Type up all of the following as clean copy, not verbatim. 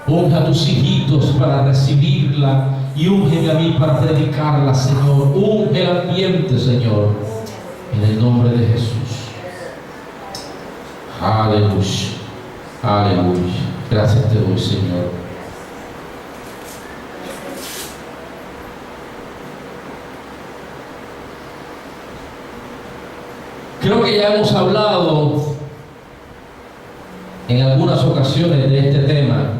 Unge a tus hijitos para recibirla y úngeme a mí para predicarla, Señor. Unge el ambiente, Señor, en el nombre de Jesús. Aleluya, aleluya. Gracias te doy, Señor. Creo que ya hemos hablado en algunas ocasiones de este tema.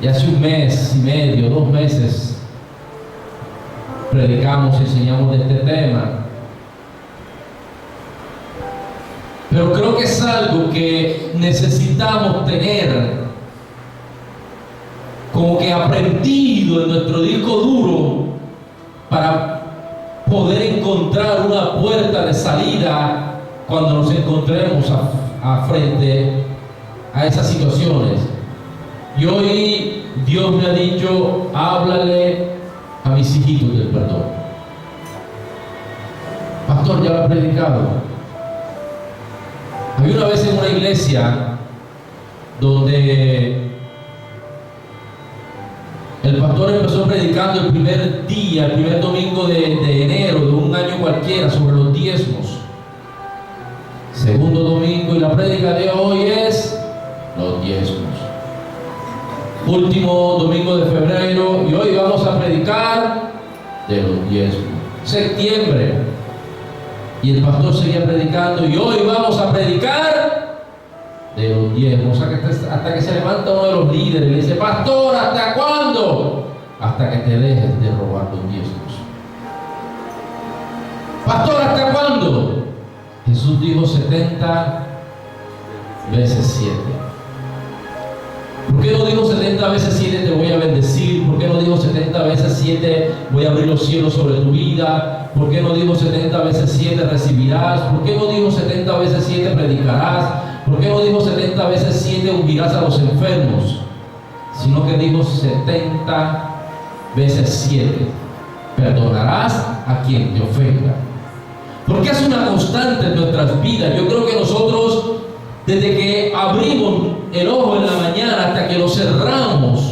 Ya hace un mes y medio, 2 meses, predicamos y enseñamos de este tema. Pero creo que es algo que necesitamos tener como que aprendido en nuestro disco duro para poder encontrar una puerta de salida cuando nos encontremos frente a esas situaciones. Y hoy Dios me ha dicho: háblale a mis hijitos del perdón. Pastor, ya lo he predicado. Había una vez en una iglesia donde el pastor empezó predicando el primer día, el primer domingo de enero de un año cualquiera, sobre los diezmos. Segundo domingo, y la prédica de hoy es los diezmos. Último domingo de febrero, y hoy vamos a predicar de los diezmos. Septiembre, y el pastor seguía predicando, y hoy vamos a predicar de los diezmos. Hasta que se levanta uno de los líderes y le dice: pastor, ¿hasta cuándo? Hasta que te dejes de robar los diezmos. Pastor, ¿hasta cuándo? Jesús dijo 70 veces 7. ¿Por qué no dijo 70 veces 7 te voy a bendecir? ¿Por qué no dijo 70 veces 7 voy a abrir los cielos sobre tu vida? ¿Por qué no dijo 70 veces 7 recibirás? ¿Por qué no dijo 70 veces 7 predicarás? ¿Por qué no dijo 70 veces 7 ungirás a los enfermos? Sino que dijo 70 veces 7 perdonarás a quien te ofenda. Porque es una constante en nuestras vidas. Yo creo que nosotros, desde que abrimos el ojo en la mañana hasta que lo cerramos,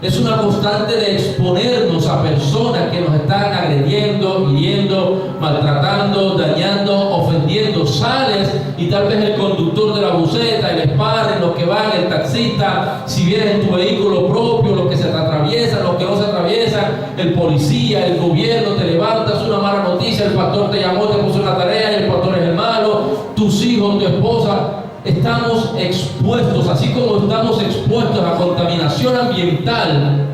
es una constante de exponernos a personas que nos están agrediendo, hiriendo, maltratando, dañando, ofendiendo. Sales y tal vez el conductor de la buseta, el sparring, los que van, el taxista, si vienes en tu vehículo propio, los que se te atraviesan, los que no se atraviesan, el policía, el gobierno, te levantas una mala noticia, el pastor te llamó, te puso una tarea y el pastor es el malo, tus hijos, tu esposa. Estamos expuestos, así como estamos expuestos a contaminación ambiental,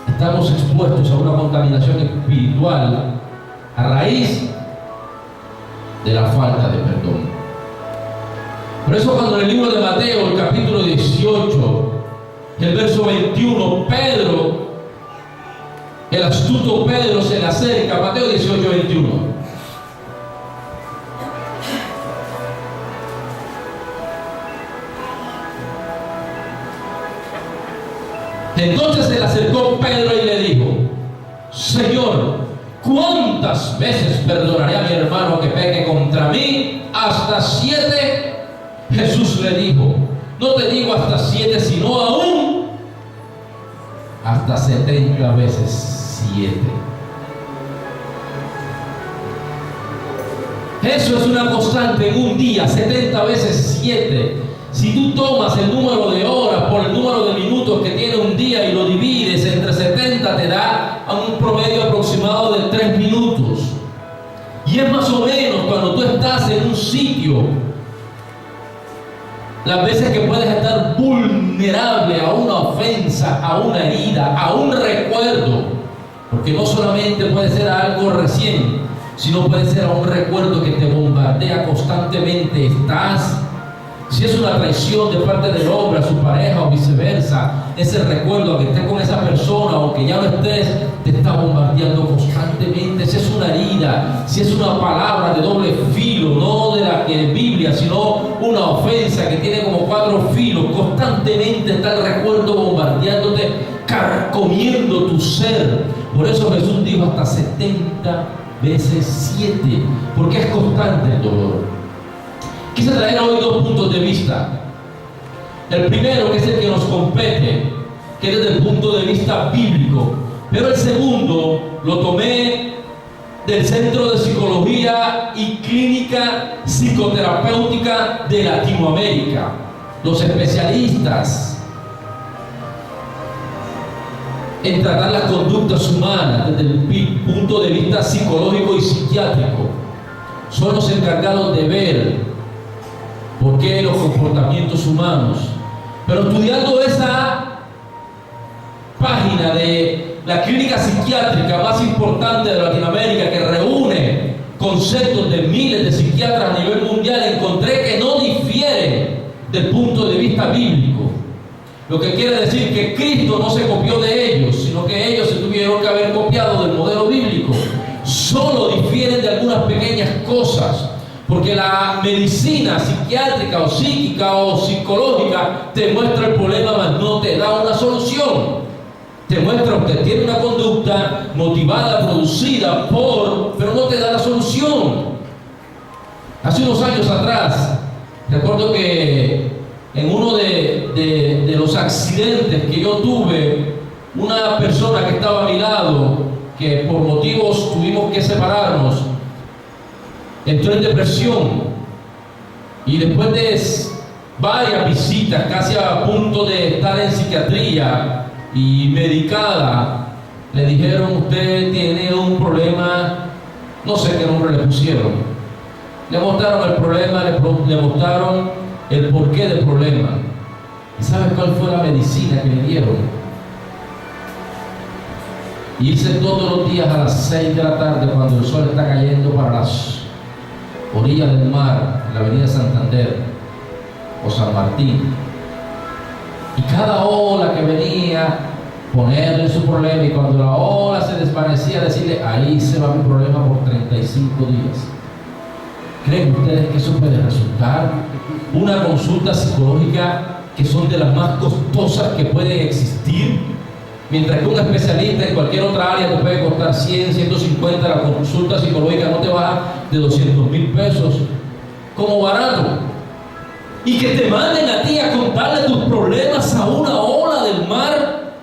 estamos expuestos a una contaminación espiritual a raíz de la falta de perdón. Por eso, cuando en el libro de Mateo, el capítulo 18, el verso 21, Pedro, el astuto Pedro, se le acerca, Mateo 18, 21. Entonces se le acercó Pedro y le dijo: Señor, ¿cuántas veces perdonaré a mi hermano que peque contra mí? ¿Hasta 7? Jesús le dijo: no te digo hasta 7, sino aún hasta 70 veces 7. Eso es una constante en un día, 70 veces 7. Si tú tomas el número de horas por el número de minutos que tiene un día y lo divides entre 70, te da un promedio aproximado de 3 minutos. Y es más o menos cuando tú estás en un sitio, las veces que puedes estar vulnerable a una ofensa, a una herida, a un recuerdo. Porque no solamente puede ser algo recién, sino puede ser a un recuerdo que te bombardea constantemente. Si es una traición de parte del hombre a su pareja o viceversa, ese recuerdo, aunque estés con esa persona, aunque ya no estés, te está bombardeando constantemente. Si es una herida, si es una palabra de doble filo, no de la que es Biblia, sino una ofensa que tiene como 4 filos, constantemente está el recuerdo bombardeándote, carcomiendo tu ser. Por eso Jesús dijo hasta 70 veces 7, porque es constante el dolor. Quise traer hoy 2 puntos de vista. El primero, que es el que nos compete, que es desde el punto de vista bíblico. Pero el segundo lo tomé del Centro de Psicología y Clínica Psicoterapéutica de Latinoamérica. Los especialistas en tratar las conductas humanas desde el punto de vista psicológico y psiquiátrico son los encargados de ver por qué los comportamientos humanos. Pero estudiando esa página de la clínica psiquiátrica más importante de Latinoamérica, que reúne conceptos de miles de psiquiatras a nivel mundial, encontré que no difieren del punto de vista bíblico. Lo que quiere decir que Cristo no se copió de ellos, sino que ellos se tuvieron que haber copiado del modelo bíblico. Solo difieren de algunas pequeñas cosas, porque la medicina psiquiátrica o psíquica o psicológica te muestra el problema, mas no te da una solución. Te muestra que tiene una conducta motivada, producida por, pero no te da la solución. Hace unos años atrás, recuerdo que en uno de los accidentes que yo tuve, una persona que estaba a mi lado, que por motivos tuvimos que separarnos, entró en depresión, y después de varias visitas, casi a punto de estar en psiquiatría y medicada, le dijeron: usted tiene un problema, no sé qué nombre le pusieron. Le mostraron el problema, le mostraron el porqué del problema. ¿Y sabe cuál fue la medicina que le dieron? Irse todos los días a las 6 de la tarde, cuando el sol está cayendo, para las orillas del mar, en la avenida Santander o San Martín, y cada ola que venía, ponerle su problema, y cuando la ola se desvanecía, decirle: ahí se va mi problema por 35 días. ¿Creen ustedes que eso puede resultar una consulta psicológica que son de las más costosas que pueden existir? Mientras que un especialista en cualquier otra área te puede costar 100, 150, la consulta psicológica no te baja de 200,000 pesos como barato. Y que te manden a ti a contarle tus problemas a una ola del mar,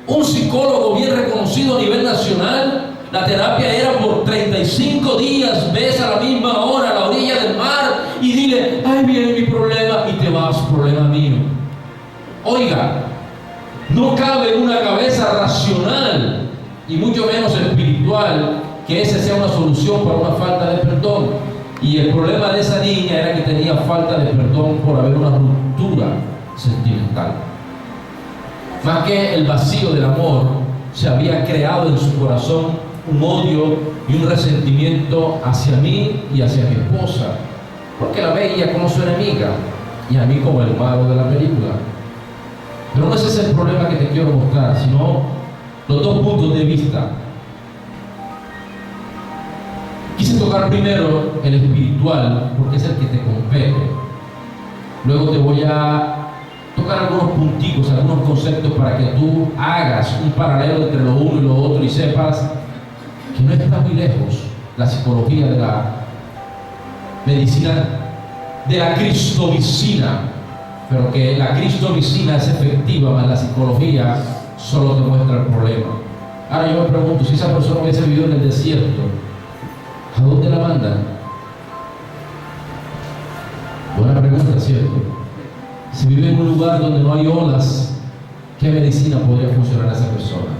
un psicólogo bien reconocido a nivel nacional. La terapia era por 35 días, ves a la misma hora a la orilla del mar y dile: ahí viene mi problema, y te vas, problema mío. Oiga, no cabe en una cabeza racional, y mucho menos espiritual, que esa sea una solución para una falta de perdón. Y el problema de esa niña era que tenía falta de perdón por haber una ruptura sentimental. Más que el vacío del amor, se había creado en su corazón un odio y un resentimiento hacia mí y hacia mi esposa, porque la veía como su enemiga y a mí como el malo de la película. Pero no ese es el problema que te quiero mostrar, sino los dos puntos de vista. Quise tocar primero el espiritual, porque es el que te compete. Luego te voy a tocar algunos punticos, algunos conceptos, para que tú hagas un paralelo entre lo uno y lo otro y sepas que no está muy lejos la psicología de la medicina, de la cristovicina, pero que la cristovicina es efectiva, más la psicología solo te muestra el problema. Ahora yo me pregunto, si esa persona hubiese vivido en el desierto, ¿a dónde la mandan? Buena pregunta, ¿cierto? Si vive en un lugar donde no hay olas, ¿qué medicina podría funcionar a esa persona?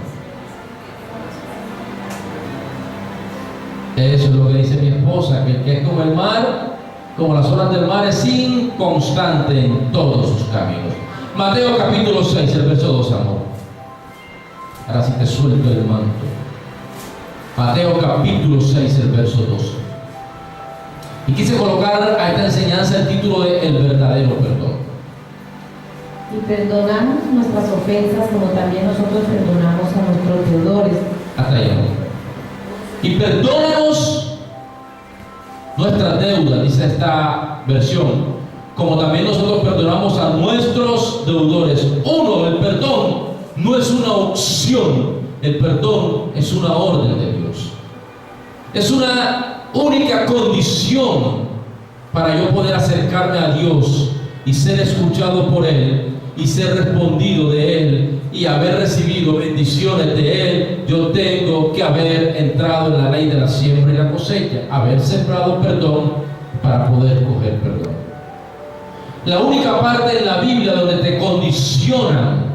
Eso es lo que dice mi esposa, que el que es como el mar, como las olas del mar, es inconstante en todos sus caminos. Mateo capítulo 6, el verso 2, amor. Ahora sí te suelto el manto. Mateo capítulo 6, el verso 2. Y quise colocar a esta enseñanza el título de El verdadero perdón. Y perdonamos nuestras ofensas como también nosotros perdonamos a nuestros deudores. Hasta allá. Y perdónanos nuestras deudas, dice esta versión, como también nosotros perdonamos a nuestros deudores. Uno, el perdón no es una opción, el perdón es una orden de Dios. Es una única condición para yo poder acercarme a Dios y ser escuchado por Él y ser respondido de Él y haber recibido bendiciones de Él, yo tengo que haber entrado en la ley de la siembra y la cosecha, haber sembrado perdón para poder coger perdón. La única parte en la Biblia donde te condicionan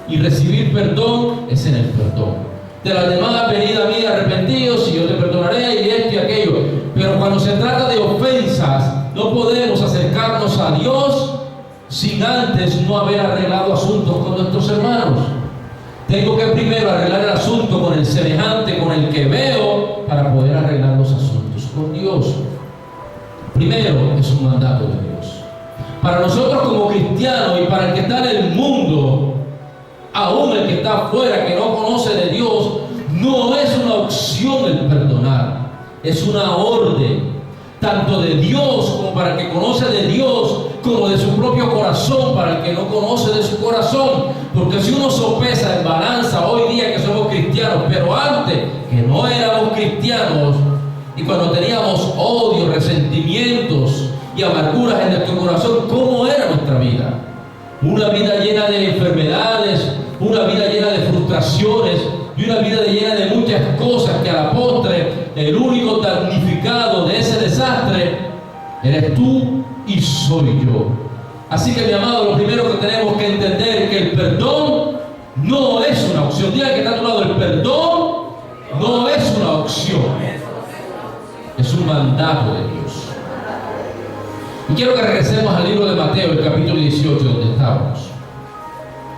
y recibir perdón es en el perdón. De las demás, venid a mí arrepentidos y yo te perdonaré y esto y aquello. Pero cuando se trata de ofensas, no podemos acercarnos a Dios sin antes no haber arreglado asuntos con nuestros hermanos. Tengo que primero arreglar el asunto con el semejante, con el que veo, para poder arreglar los asuntos con Dios. Primero es un mandato de Dios. Para nosotros como cristianos y para el que está en el mundo, aún el que está afuera, que no conoce de Dios, no es una opción el perdonar, es una orden, tanto de Dios como para el que conoce de Dios, como de su propio corazón para el que no conoce de su corazón. Porque si uno sopesa en balanza hoy día que somos cristianos, pero antes que no éramos cristianos, y cuando teníamos odio, resentimientos y amarguras en nuestro corazón, ¿cómo era nuestra vida? Una vida llena de enfermedades, una vida llena de frustraciones y una vida llena de muchas cosas que a la postre el único damnificado de ese desastre eres tú y soy yo. Así que, mi amado, lo primero que tenemos que entender es que el perdón no es una opción. Diga que está a tu lado, el perdón no es una opción, es un mandato de Dios. Y quiero que regresemos al libro de Mateo, el capítulo 18, donde estábamos,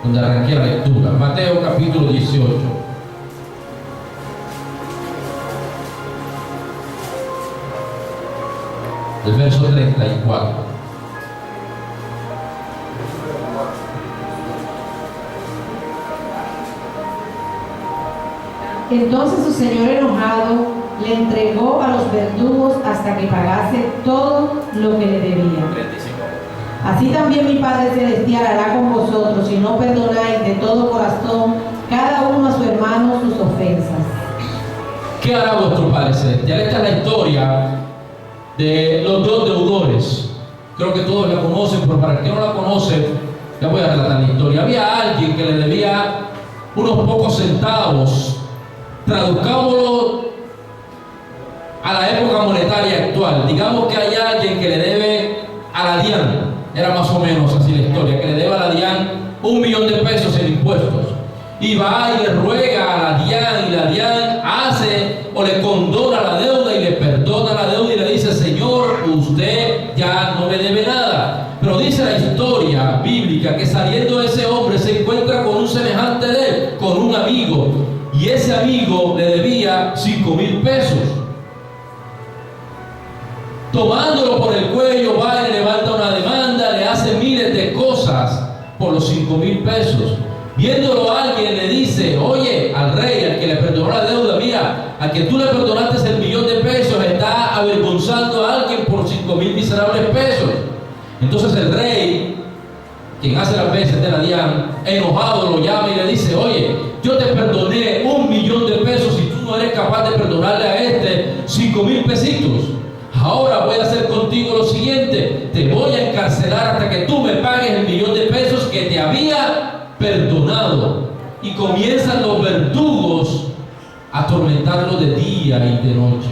donde arranqué la lectura. Mateo capítulo 18. El verso 34. Entonces su señor enojado le entregó a los verdugos hasta que pagase todo lo que le debía. Así también mi Padre Celestial hará con vosotros si no perdonáis de todo corazón cada uno a su hermano sus ofensas. ¿Qué hará vuestro Padre Celestial? Esta es la historia de los dos deudores. Creo que todos la conocen, pero para el que no la conoce, ya voy a relatar la historia. Había alguien que le debía unos pocos centavos. Traduzcámoslo a la época monetaria actual. Digamos que hay alguien que le debe a la DIAN, era más o menos así la historia, que le debe a la DIAN $1.000.000 en impuestos. Y va y le ruega a la DIAN, y la DIAN hace o le condona la deuda y le perdona la deuda y le dice: Señor, usted ya no me debe nada. Pero dice la historia bíblica que saliendo ese hombre se encuentra con un semejante de él, con un amigo, y ese amigo le debía $5,000. Tomándolo por el cuello, va y le levanta una demanda, le hace miles de cosas por los $5,000. Viéndolo alguien le dice: oye, al rey, al que le perdonó la deuda, mira, al que tú le perdonaste el $1.000.000, está avergonzando a alguien por 5,000 miserables pesos. Entonces el rey, quien hace las veces de la DIAN, enojado lo llama y le dice: oye, yo te perdoné $1.000.000 y tú no eres capaz de perdonarle a este 5,000 pesitos. Ahora voy a hacer contigo lo siguiente: te voy a encarcelar hasta que tú me pagues el $1.000.000 que te había perdonado. Y comienzan los verdugos a atormentarlo de día y de noche.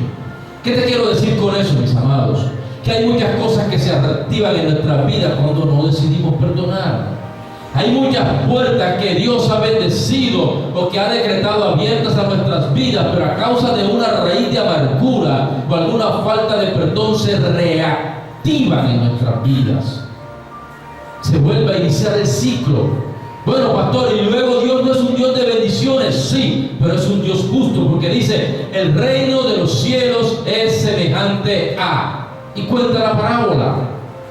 ¿Qué te quiero decir con eso, mis amados? Que hay muchas cosas que se activan en nuestras vidas cuando no decidimos perdonar. Hay muchas puertas que Dios ha bendecido o que ha decretado abiertas a nuestras vidas, pero a causa de una raíz de amargura o alguna falta de perdón se reactivan en nuestras vidas. Se vuelve a iniciar el ciclo. Bueno, pastor, y luego Dios no es un Dios de bendiciones, sí, pero es un Dios justo, porque dice: el reino de los cielos es semejante a... Y cuenta la parábola.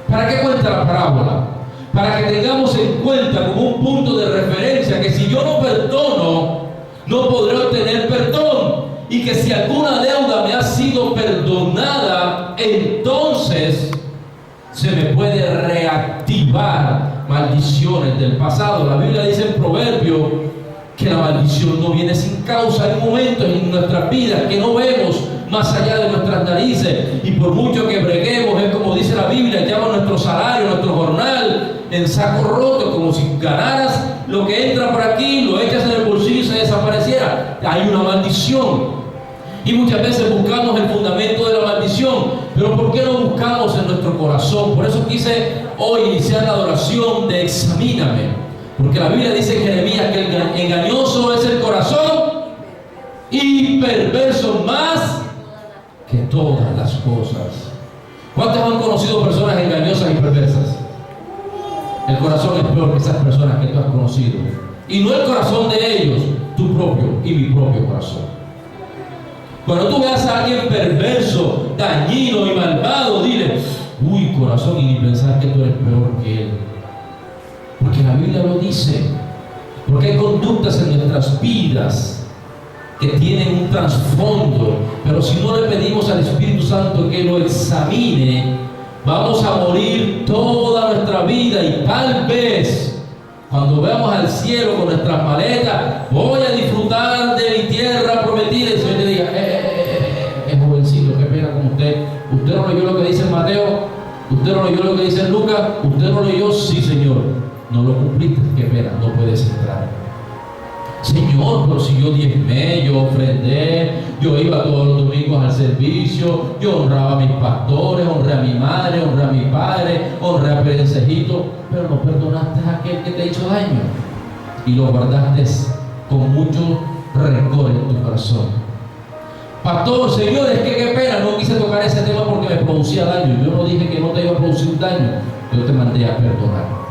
¿Para qué cuenta la parábola? Para que tengamos en cuenta como un punto de referencia que si yo no perdono, no podré obtener perdón. Y que si alguna deuda me ha sido perdonada, entonces se me puede reactivar maldiciones del pasado. La Biblia dice en Proverbio que la maldición no viene sin causa. Hay momentos en nuestras vidas que no vemos más allá de nuestras narices, y por mucho que breguemos, es como dice la Biblia, echamos nuestro salario, nuestro jornal en saco roto, como si ganaras lo que entra por aquí, lo echas en el bolsillo y se desapareciera. Hay una maldición. Y muchas veces buscamos el fundamento de la maldición, pero ¿por qué no buscamos en nuestro corazón? Por eso quise hoy iniciar la adoración de examíname, porque la Biblia dice en Jeremías que el engañoso es el corazón y perverso más que todas las cosas. ¿Cuántos han conocido personas engañosas y perversas? El corazón es peor que esas personas que tú has conocido, y no el corazón de ellos, tu propio y mi propio corazón. Cuando tú veas a alguien perverso, dañino y malvado, dile, uy, corazón, y ni pensar que tú eres peor que él. Porque la Biblia lo dice. Porque hay conductas en nuestras vidas que tienen un trasfondo, pero si no le pedimos al Espíritu Santo que lo examine, vamos a morir toda nuestra vida, y tal vez cuando veamos al cielo con nuestras maletas, voy a disfrutar de mi tierra prometida, y el Señor te diga, jovencito, qué pena con usted. ¿Usted no leyó lo que dice en Mateo? ¿Usted no leyó lo que dice en Lucas? ¿Usted no leyó? Sí, Señor. No lo cumpliste, qué pena, no puedes entrar. Señor, pero si yo diezmé, yo ofrendé, yo iba todos los domingos al servicio, yo honraba a mis pastores, honré a mi madre, honré a mi padre, honré a Perencejito, pero no perdonaste a aquel que te hizo daño y lo guardaste con mucho rencor en tu corazón. Pastor, Señor, es que qué pena, no quise tocar ese tema porque me producía daño. Yo no dije que no te iba a producir daño, yo te mandé a perdonar.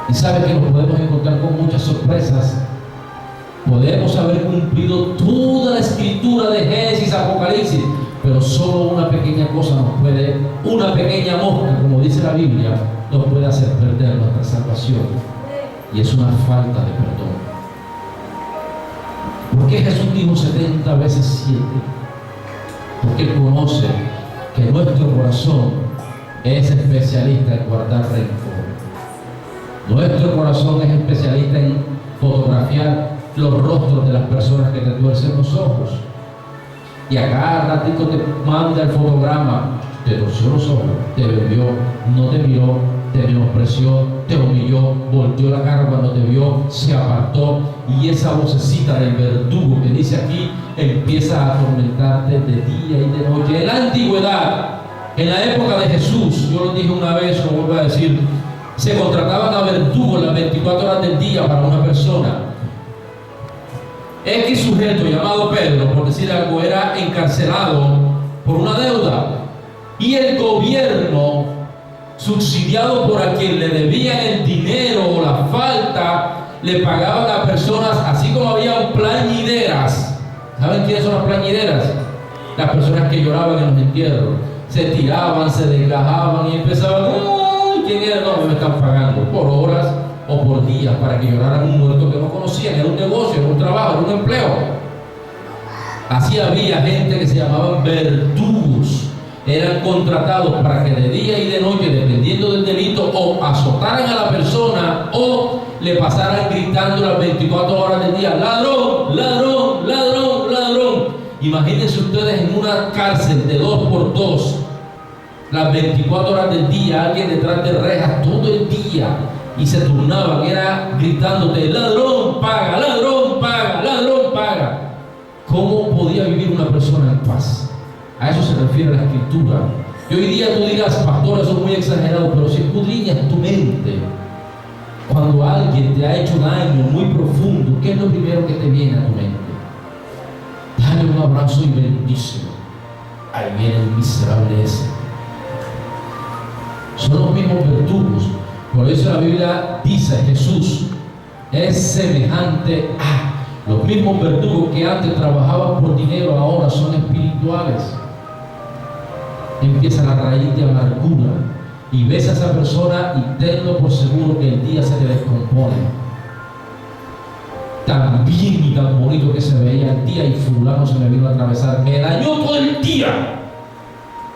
Y sabes que nos podemos encontrar con muchas sorpresas. Podemos haber cumplido toda la escritura de Génesis, Apocalipsis, pero solo una pequeña cosa una pequeña mosca, como dice la Biblia, nos puede hacer perder nuestra salvación, y es una falta de perdón. ¿Por qué Jesús dijo 70 veces 7? Porque Él conoce que nuestro corazón es especialista en guardar rencor. Nuestro corazón es especialista en fotografiar los rostros de las personas que te tuercen los ojos, y a cada ratito te manda el fotograma, te torció los ojos, te bebió, no te miró, te menospreció, te humilló, volteó la cara cuando te vio, se apartó, y esa vocecita del verdugo que dice aquí empieza a atormentarte de día y de noche. En la antigüedad, en la época de Jesús, yo lo dije una vez, lo vuelvo a decir, se contrataban a verdugos las 24 horas del día para una persona. X sujeto llamado Pedro, por decir algo, era encarcelado por una deuda, y el gobierno, subsidiado por a quien le debían el dinero o la falta, le pagaban a personas, así como había plañideras. ¿Saben quiénes son las plañideras? Las personas que lloraban en los entierros, se tiraban, se desgajaban y empezaban, ¡ay! ¿Quién era? No, me están pagando por horas o por días para que lloraran un muerto que no conocían. Era un negocio, era un trabajo, era un empleo. Así había gente que se llamaban verdugos. Eran contratados para que de día y de noche, dependiendo del delito, o azotaran a la persona o le pasaran gritando las 24 horas del día, ladrón, ladrón, ladrón, ladrón. Imagínense ustedes en una cárcel de 2x2, las 24 horas del día, alguien detrás de rejas todo el día, y se turnaban, era gritándote, ladrón, paga, ladrón, paga, ladrón, paga. ¿Cómo podía vivir una persona en paz? A eso se refiere la Escritura. Y hoy día tú dirás, pastor, eso es muy exagerado, pero si escudriñas tu mente, cuando alguien te ha hecho daño muy profundo, ¿qué es lo primero que te viene a tu mente? Dale un abrazo y bendícelo. Ahí viene el miserable ese. Son los mismos verdugos. Por eso la Biblia dice, Jesús es semejante a los mismos verdugos que antes trabajaban por dinero, ahora son espirituales. Empieza la raíz de amargura y ves a esa persona y tenlo por seguro que el día se te descompone. Tan bien y tan bonito que se veía el día, y fulano se me vino a atravesar, me dañó todo el día.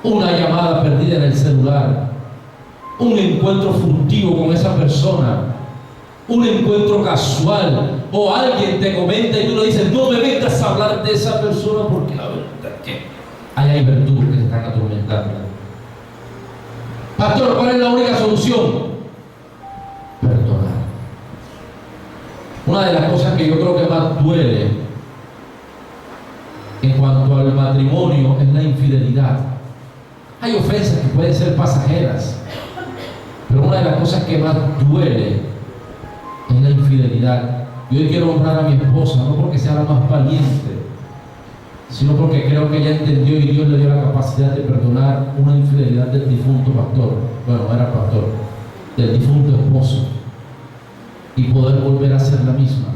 Una llamada perdida en el celular, un encuentro furtivo con esa persona, un encuentro casual, o alguien te comenta y tú le dices, no me vengas a hablar de esa persona porque la verdad que hay verdugos que se están atormentando. Pastor, ¿cuál es la única solución? Perdonar. Una de las cosas que yo creo que más duele en cuanto al matrimonio es la infidelidad. Hay ofensas que pueden ser pasajeras, pero una de las cosas que más duele es la infidelidad. Yo hoy quiero honrar a mi esposa, no porque sea la más valiente, sino porque creo que ella entendió y Dios le dio la capacidad de perdonar una infidelidad del difunto pastor, bueno, no era pastor, del difunto esposo, y poder volver a ser la misma.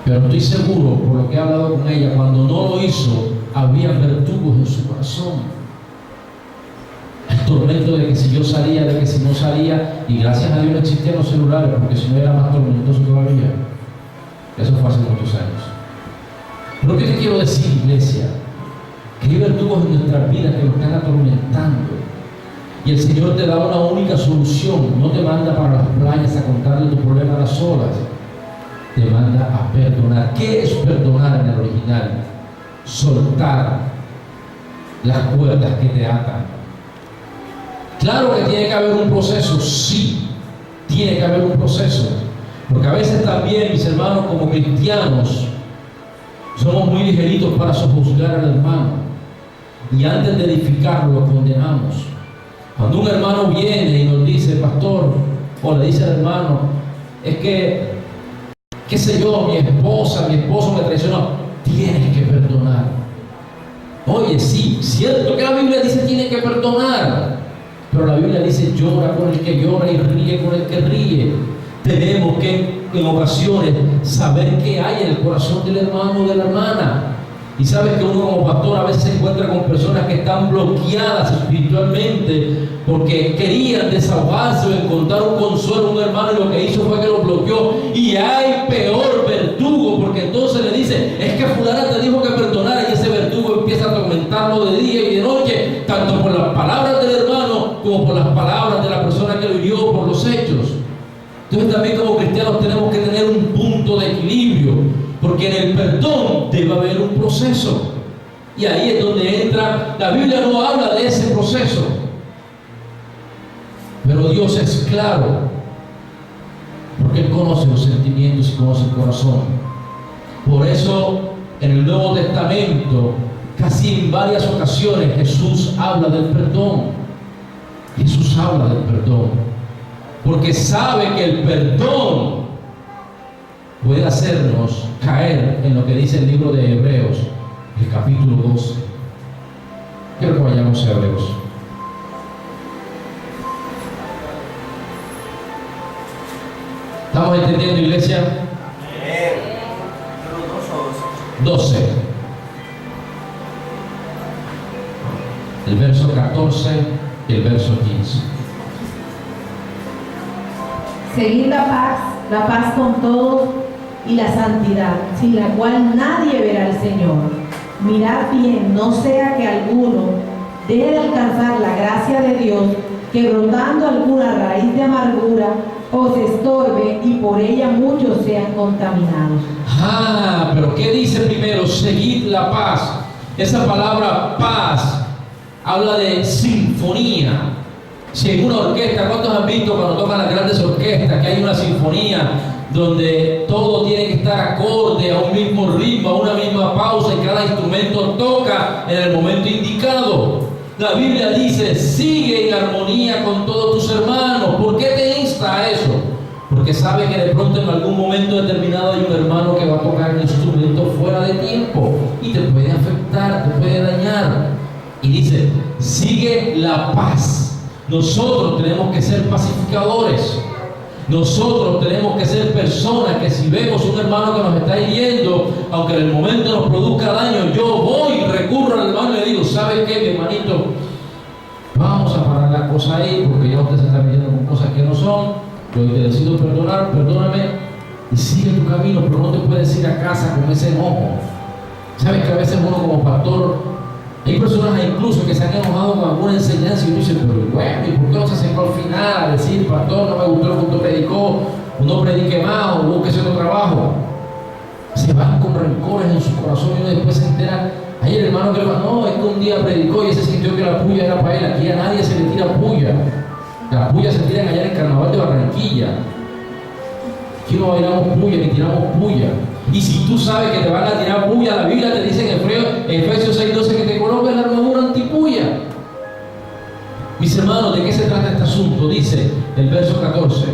Pero estoy seguro, por lo que he hablado con ella, cuando no lo hizo, había verdugos en su corazón. El tormento de que si yo salía, de que si no salía, y gracias a Dios no existían los celulares, porque si no era más tormentoso todavía. Eso fue hace muchos años. Pero ¿qué te quiero decir, iglesia? Que hay verdugos en nuestras vidas que nos están atormentando. Y el Señor te da una única solución. No te manda para las playas a contarle tu problema a las olas. Te manda a perdonar. ¿Qué es perdonar en el original? Soltar las cuerdas que te atan. Claro que tiene que haber un proceso, sí, tiene que haber un proceso. Porque a veces también, mis hermanos, como cristianos, somos muy ligeritos para sojuzgar al hermano. Y antes de edificarlo, lo condenamos. Cuando un hermano viene y nos dice, pastor, o le dice al hermano, es que, qué sé yo, mi esposo me traicionó, tienes que perdonar. Oye, sí, cierto que la Biblia dice tienes que perdonar, pero la Biblia dice llora con el que llora y ríe con el que ríe. Tenemos que en ocasiones saber qué hay en el corazón del hermano o de la hermana. Y sabes que uno como pastor a veces se encuentra con personas que están bloqueadas espiritualmente porque querían desahogarse o encontrar un consuelo a un hermano, y lo que hizo fue que lo bloqueó. Y hay peor verdugo, porque entonces le dice, es que fulana te dijo que perdonara, y ese verdugo empieza a atormentarlo de día y de noche, tanto por las palabras del hermano como por las palabras de la persona que lo hirió, por los hechos. Entonces también como cristianos tenemos que tener un punto de equilibrio, porque en el perdón debe haber un proceso. Y ahí es donde entra, la Biblia no habla de ese proceso, pero Dios es claro, porque Él conoce los sentimientos y conoce el corazón. Por eso en el Nuevo Testamento, casi en varias ocasiones, Jesús habla del perdón. Jesús habla del perdón, porque sabe que el perdón puede hacernos caer en lo que dice el libro de Hebreos, el capítulo 12. Quiero que vayamos a Hebreos. ¿Estamos entendiendo, iglesia? 12. El verso 14 y el verso 15. Seguid la paz con todos y la santidad, sin la cual nadie verá al Señor. Mirad bien, no sea que alguno deje de alcanzar la gracia de Dios, que brotando alguna raíz de amargura os estorbe y por ella muchos sean contaminados. Pero ¿qué dice primero? Seguid la paz. Esa palabra paz habla de sinfonía. Si en una orquesta, ¿cuántos han visto cuando tocan las grandes orquestas que hay una sinfonía donde todo tiene que estar acorde a un mismo ritmo, a una misma pausa, y cada instrumento toca en el momento indicado? La Biblia dice, sigue en armonía con todos tus hermanos. ¿Por qué te insta a eso? Porque sabe que de pronto en algún momento determinado hay un hermano que va a tocar el instrumento fuera de tiempo y te puede afectar, te puede dañar. Y dice, sigue la paz. Nosotros tenemos que ser pacificadores. Nosotros tenemos que ser personas que si vemos un hermano que nos está hiriendo, aunque en el momento nos produzca daño, yo voy y recurro al hermano y le digo, ¿sabe qué, mi hermanito? Vamos a parar la cosa ahí, porque ya usted se está metiendo con cosas que no son. Yo te decido perdonar, perdóname, y sigue tu camino, pero no te puedes ir a casa con ese enojo. ¿Sabes que a veces uno como pastor, hay personas incluso que se han enojado con alguna enseñanza y uno dice, pero bueno, ¿y por qué no se acercó al final a decir, pastor, no me gustó lo que usted predicó, o no predique más, o busque otro trabajo? Se van con rencores en su corazón y uno después se entera. Hay el hermano que le va, no, es que un día predicó y ese sintió que la puya era para él. Aquí a nadie se le tira puya. Las puyas se tiran allá en el carnaval de Barranquilla. Aquí no bailamos puya ni tiramos puya. Y si tú sabes que te van a tirar puya, la Biblia te dice en Efesios 6:12 que te coloques la armadura antipuya. Mis hermanos, ¿de qué se trata este asunto? Dice el verso 14.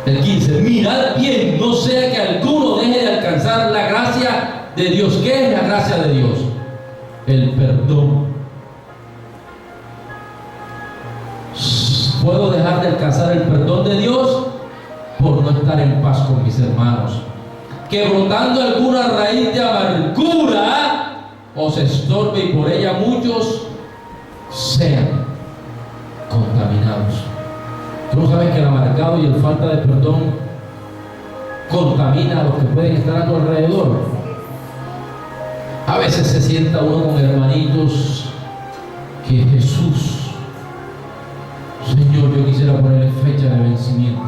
El 15, mirad bien, no sea que alguno deje de alcanzar la gracia de Dios. ¿Qué es la gracia de Dios? El perdón. Puedo dejar de alcanzar el perdón de Dios por no estar en paz con mis hermanos. Que brotando alguna raíz de amargura os estorbe y por ella muchos sean contaminados. Tú no sabes que el amargado y el falta de perdón contamina a los que pueden estar a tu alrededor. A veces se sienta uno con hermanitos que Jesús, Señor, yo quisiera ponerle fecha de vencimiento,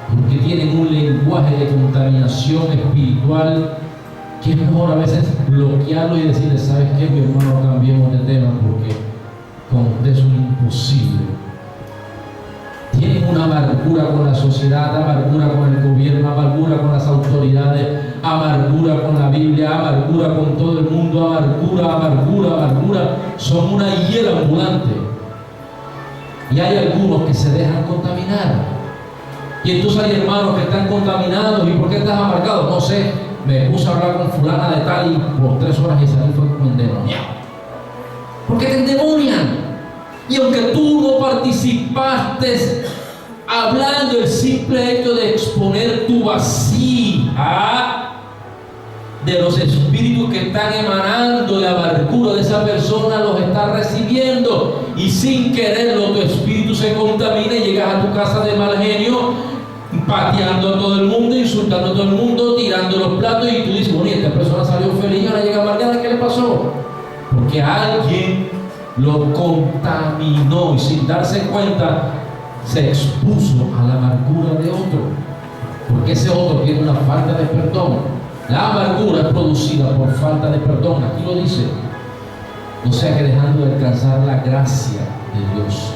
porque tienen un lenguaje de contaminación espiritual que es mejor a veces bloquearlo y decirle, ¿sabes qué, mi hermano? Cambiemos de tema porque con usted es imposible. Tienen una amargura con la sociedad, amargura con el gobierno, amargura con las autoridades, amargura con la Biblia, amargura con todo el mundo, amargura. Son una hiela ambulante. Y hay algunos que se dejan contaminar. Y entonces hay hermanos que están contaminados. ¿Y por qué estás amargado? No sé, me puse a hablar con fulana de tal y por 3 horas y salí fue como endemoniado. ¿Por qué te endemonian? Y aunque tú no participaste hablando, el simple hecho de exponer tu vasija de los espíritus que están emanando de amargura de esa persona, los estás recibiendo y sin quererlo tu espíritu se contamina y llegas a tu casa de mal genio, pateando a todo el mundo, insultando a todo el mundo, tirando los platos y tú dices, bueno, y esta persona salió feliz y ahora llega amargada, ¿qué le pasó? Porque alguien lo contaminó y sin darse cuenta se expuso a la amargura de otro, porque ese otro tiene una falta de perdón. La amargura es producida por falta de perdón, aquí lo dice. O sea que dejando de alcanzar la gracia de Dios.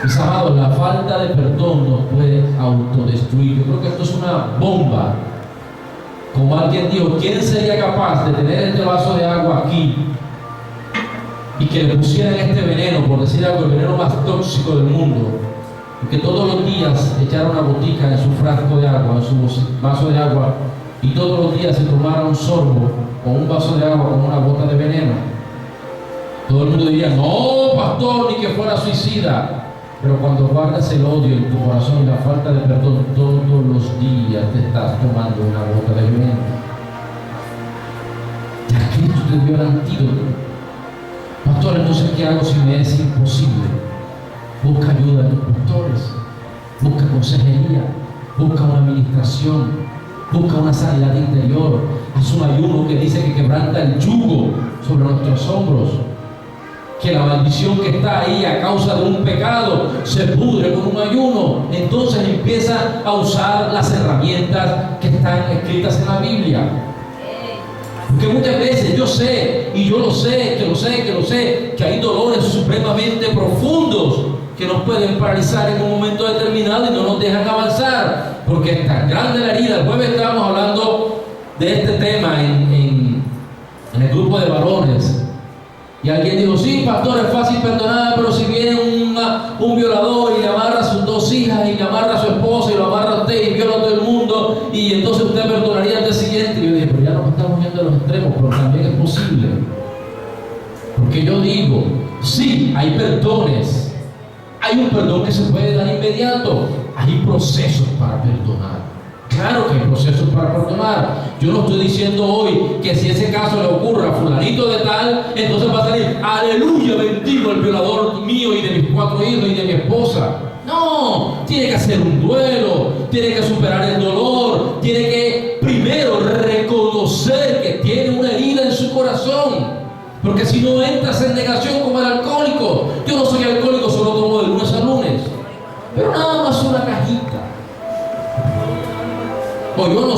Mis amados, la falta de perdón nos puede autodestruir. Yo creo que esto es una bomba. Como alguien dijo, ¿quién sería capaz de tener este vaso de agua aquí y que le pusieran este veneno, por decir algo, el veneno más tóxico del mundo, y que todos los días echara una botica en su frasco de agua, en su vaso de agua, y todos los días se tomara un sorbo o un vaso de agua con una gota de veneno? Todo el mundo diría, no, pastor, ni que fuera suicida. Pero cuando guardas el odio en tu corazón y la falta de perdón, todos los días te estás tomando una gota de veneno. Ya Cristo te dio el antídoto. Pastor, entonces ¿qué hago si me es imposible? Busca ayuda de tus pastores, busca consejería, busca una administración, busca una sanidad interior. Haz un ayuno que dice que quebranta el yugo sobre nuestros hombros, que la maldición que está ahí a causa de un pecado se pudre con un ayuno. Entonces empieza a usar las herramientas que están escritas en la Biblia. Porque muchas veces yo sé, y yo lo sé, que hay dolores supremamente profundos que nos pueden paralizar en un momento determinado y no nos dejan avanzar, porque es tan grande la herida. El jueves estábamos hablando de este tema en el grupo de varones, y alguien dijo, sí, pastor, es fácil perdonar, pero si viene un violador y le amarra a sus 2 hijas y le amarra a su esposa y lo amarra a usted y viola a todo el mundo, y entonces usted perdonaría al día siguiente. Y yo dije, pero ya nos estamos viendo a los extremos, pero también es posible. Porque yo digo, sí, hay perdones. Hay un perdón que se puede dar inmediato. Hay procesos para perdonar. Claro que hay procesos para perdonar. Yo no estoy diciendo hoy que si ese caso le ocurre a fulanito de tal, entonces va a salir, aleluya, bendigo el violador mío y de mis 4 hijos y de mi esposa. No, tiene que hacer un duelo, tiene que superar el dolor, tiene que primero reconocer que tiene una herida en su corazón. Porque si no entras en negación como el alcohólico, yo no soy alcohólico, solo tomo de lunes a lunes, pero nada más una cajita. O yo no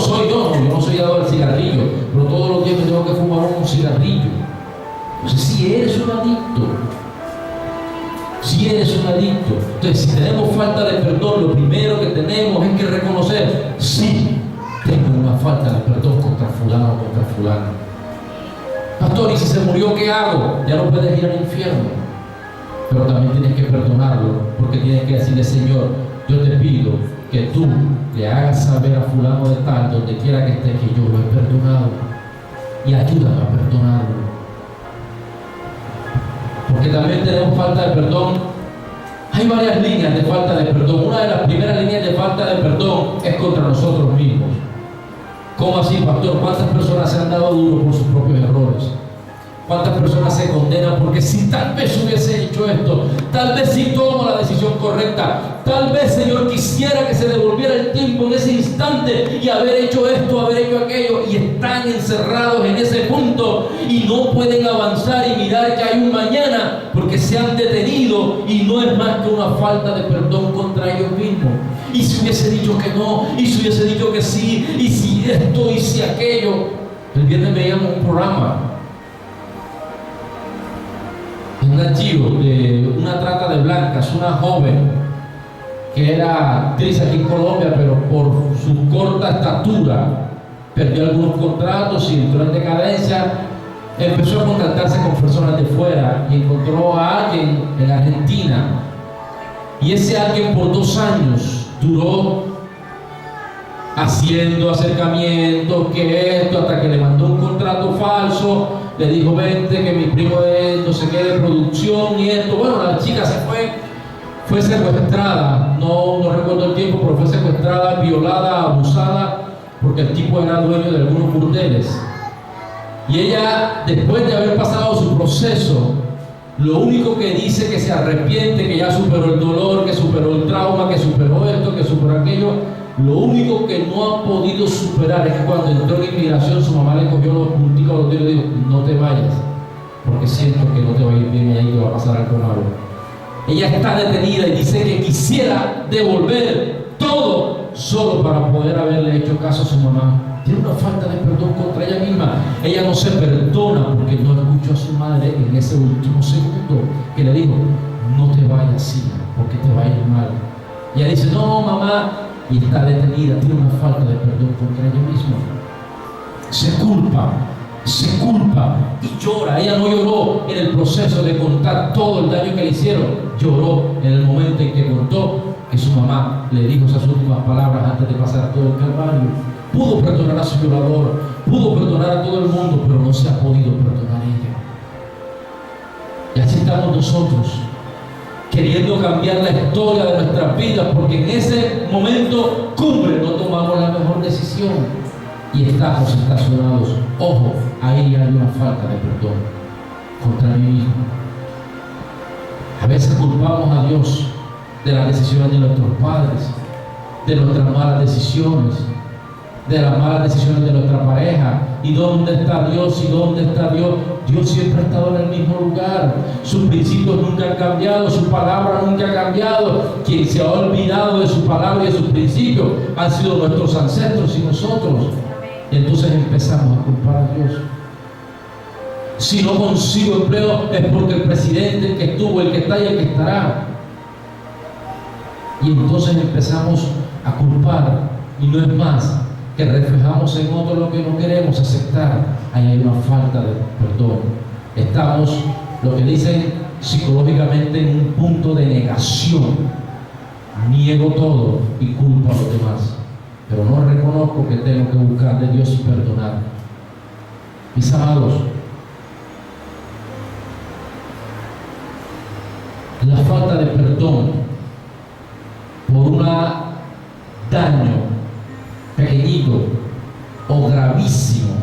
soy dado al cigarrillo, pero todos los días me tengo que fumar un cigarrillo. Entonces, si eres un adicto, entonces si tenemos falta de perdón, lo primero que tenemos es que reconocer, sí, tengo una falta de perdón contra fulano o contra fulano. Pastor, ¿y si se murió qué hago? Ya no puedes ir al infierno, pero también tienes que perdonarlo, porque tienes que decirle, Señor, yo te pido que tú le hagas saber a fulano de tal, donde quiera que esté, que yo lo he perdonado, y ayúdame a perdonarlo. Porque también tenemos falta de perdón. Hay varias líneas de falta de perdón. Una de las primeras líneas de falta de perdón es contra nosotros mismos. ¿Cómo así, pastor? ¿Cuántas personas se han dado duro por sus propios errores? ¿Cuántas personas se condenan porque si tal vez hubiese hecho esto, tal vez si tomo la decisión correcta, tal vez, Señor, quisiera que se devolviera el tiempo en ese instante y haber hecho esto, haber hecho aquello, y están encerrados en ese punto y no pueden avanzar y mirar que hay un mañana porque se han detenido, y no es más que una falta de perdón contra ellos mismos? Y si hubiese dicho que no, y si hubiese dicho que sí, y si esto, y si aquello. El viernes veíamos un programa, un archivo de una trata de blancas, una joven que era actriz aquí en Colombia, pero por su corta estatura perdió algunos contratos y entró en decadencia. Empezó a contactarse con personas de fuera y encontró a alguien en Argentina, y ese alguien por 2 años duró haciendo acercamientos, que esto, hasta que le mandó un contrato falso. Le dijo, vente, que mi primo es no sé qué de producción y esto. Bueno, la chica se fue secuestrada, no recuerdo el tiempo, pero fue secuestrada, violada, abusada, porque el tipo era dueño de algunos burdeles. Y ella, después de haber pasado su proceso, lo único que dice que se arrepiente, que ya superó el dolor, que superó el trauma, que superó esto, que superó aquello. Lo único que no ha podido superar es que cuando entró en inmigración, su mamá le cogió los punticos a los dedos y le dijo, no te vayas, porque siento que no te va a ir bien y ahí te va a pasar algo malo. Ella está detenida y dice que quisiera devolver todo solo para poder haberle hecho caso a su mamá. Tiene una falta de perdón contra ella misma. Ella no se perdona porque no escuchó a su madre en ese último segundo que le dijo, no te vayas, hija, porque te va a ir mal. Y ella dice, no, mamá, y está detenida, tiene una falta de perdón contra ella misma. Se culpa y llora. Ella no lloró en el proceso de contar todo el daño que le hicieron, lloró en el momento en que contó que su mamá le dijo esas últimas palabras antes de pasar todo el calvario. Pudo perdonar a su violador, pudo perdonar a todo el mundo, pero no se ha podido perdonar a ella. Y así estamos nosotros, queriendo cambiar la historia de nuestras vidas, porque en ese momento cumbre no tomamos la mejor decisión y estamos estacionados. Ojo, ahí hay una falta de perdón contra mí mismo. A veces culpamos a Dios de las decisiones de nuestros padres, de nuestras malas decisiones, de las malas decisiones de nuestra pareja. ¿Y dónde está Dios? ¿Y dónde está Dios? Dios siempre ha estado en el mismo lugar. Sus principios nunca han cambiado, su palabra nunca ha cambiado. Quien se ha olvidado de su palabra y de sus principios han sido nuestros ancestros y nosotros. Y entonces empezamos a culpar a Dios. Si no consigo empleo es porque el presidente, el que estuvo, el que está y el que estará. Y entonces empezamos a culpar, y no es más que reflejamos en otro lo que no queremos aceptar. Ahí hay una falta de perdón. Estamos, lo que dicen psicológicamente, en un punto de negación. Niego todo y culpo a los demás, pero no reconozco que tengo que buscar de Dios y perdonar. Mis amados, la falta de perdón por un daño pequeñito o gravísimo,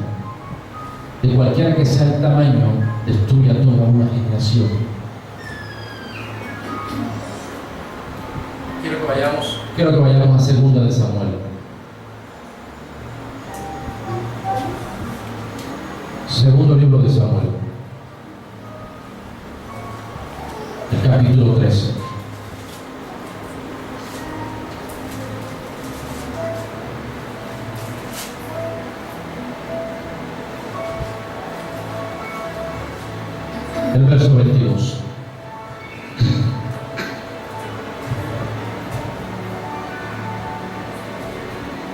de cualquiera que sea el tamaño, destruye a toda una generación. Quiero que vayamos a 2 de Samuel. 2 libro de Samuel, el capítulo 13. el verso 22.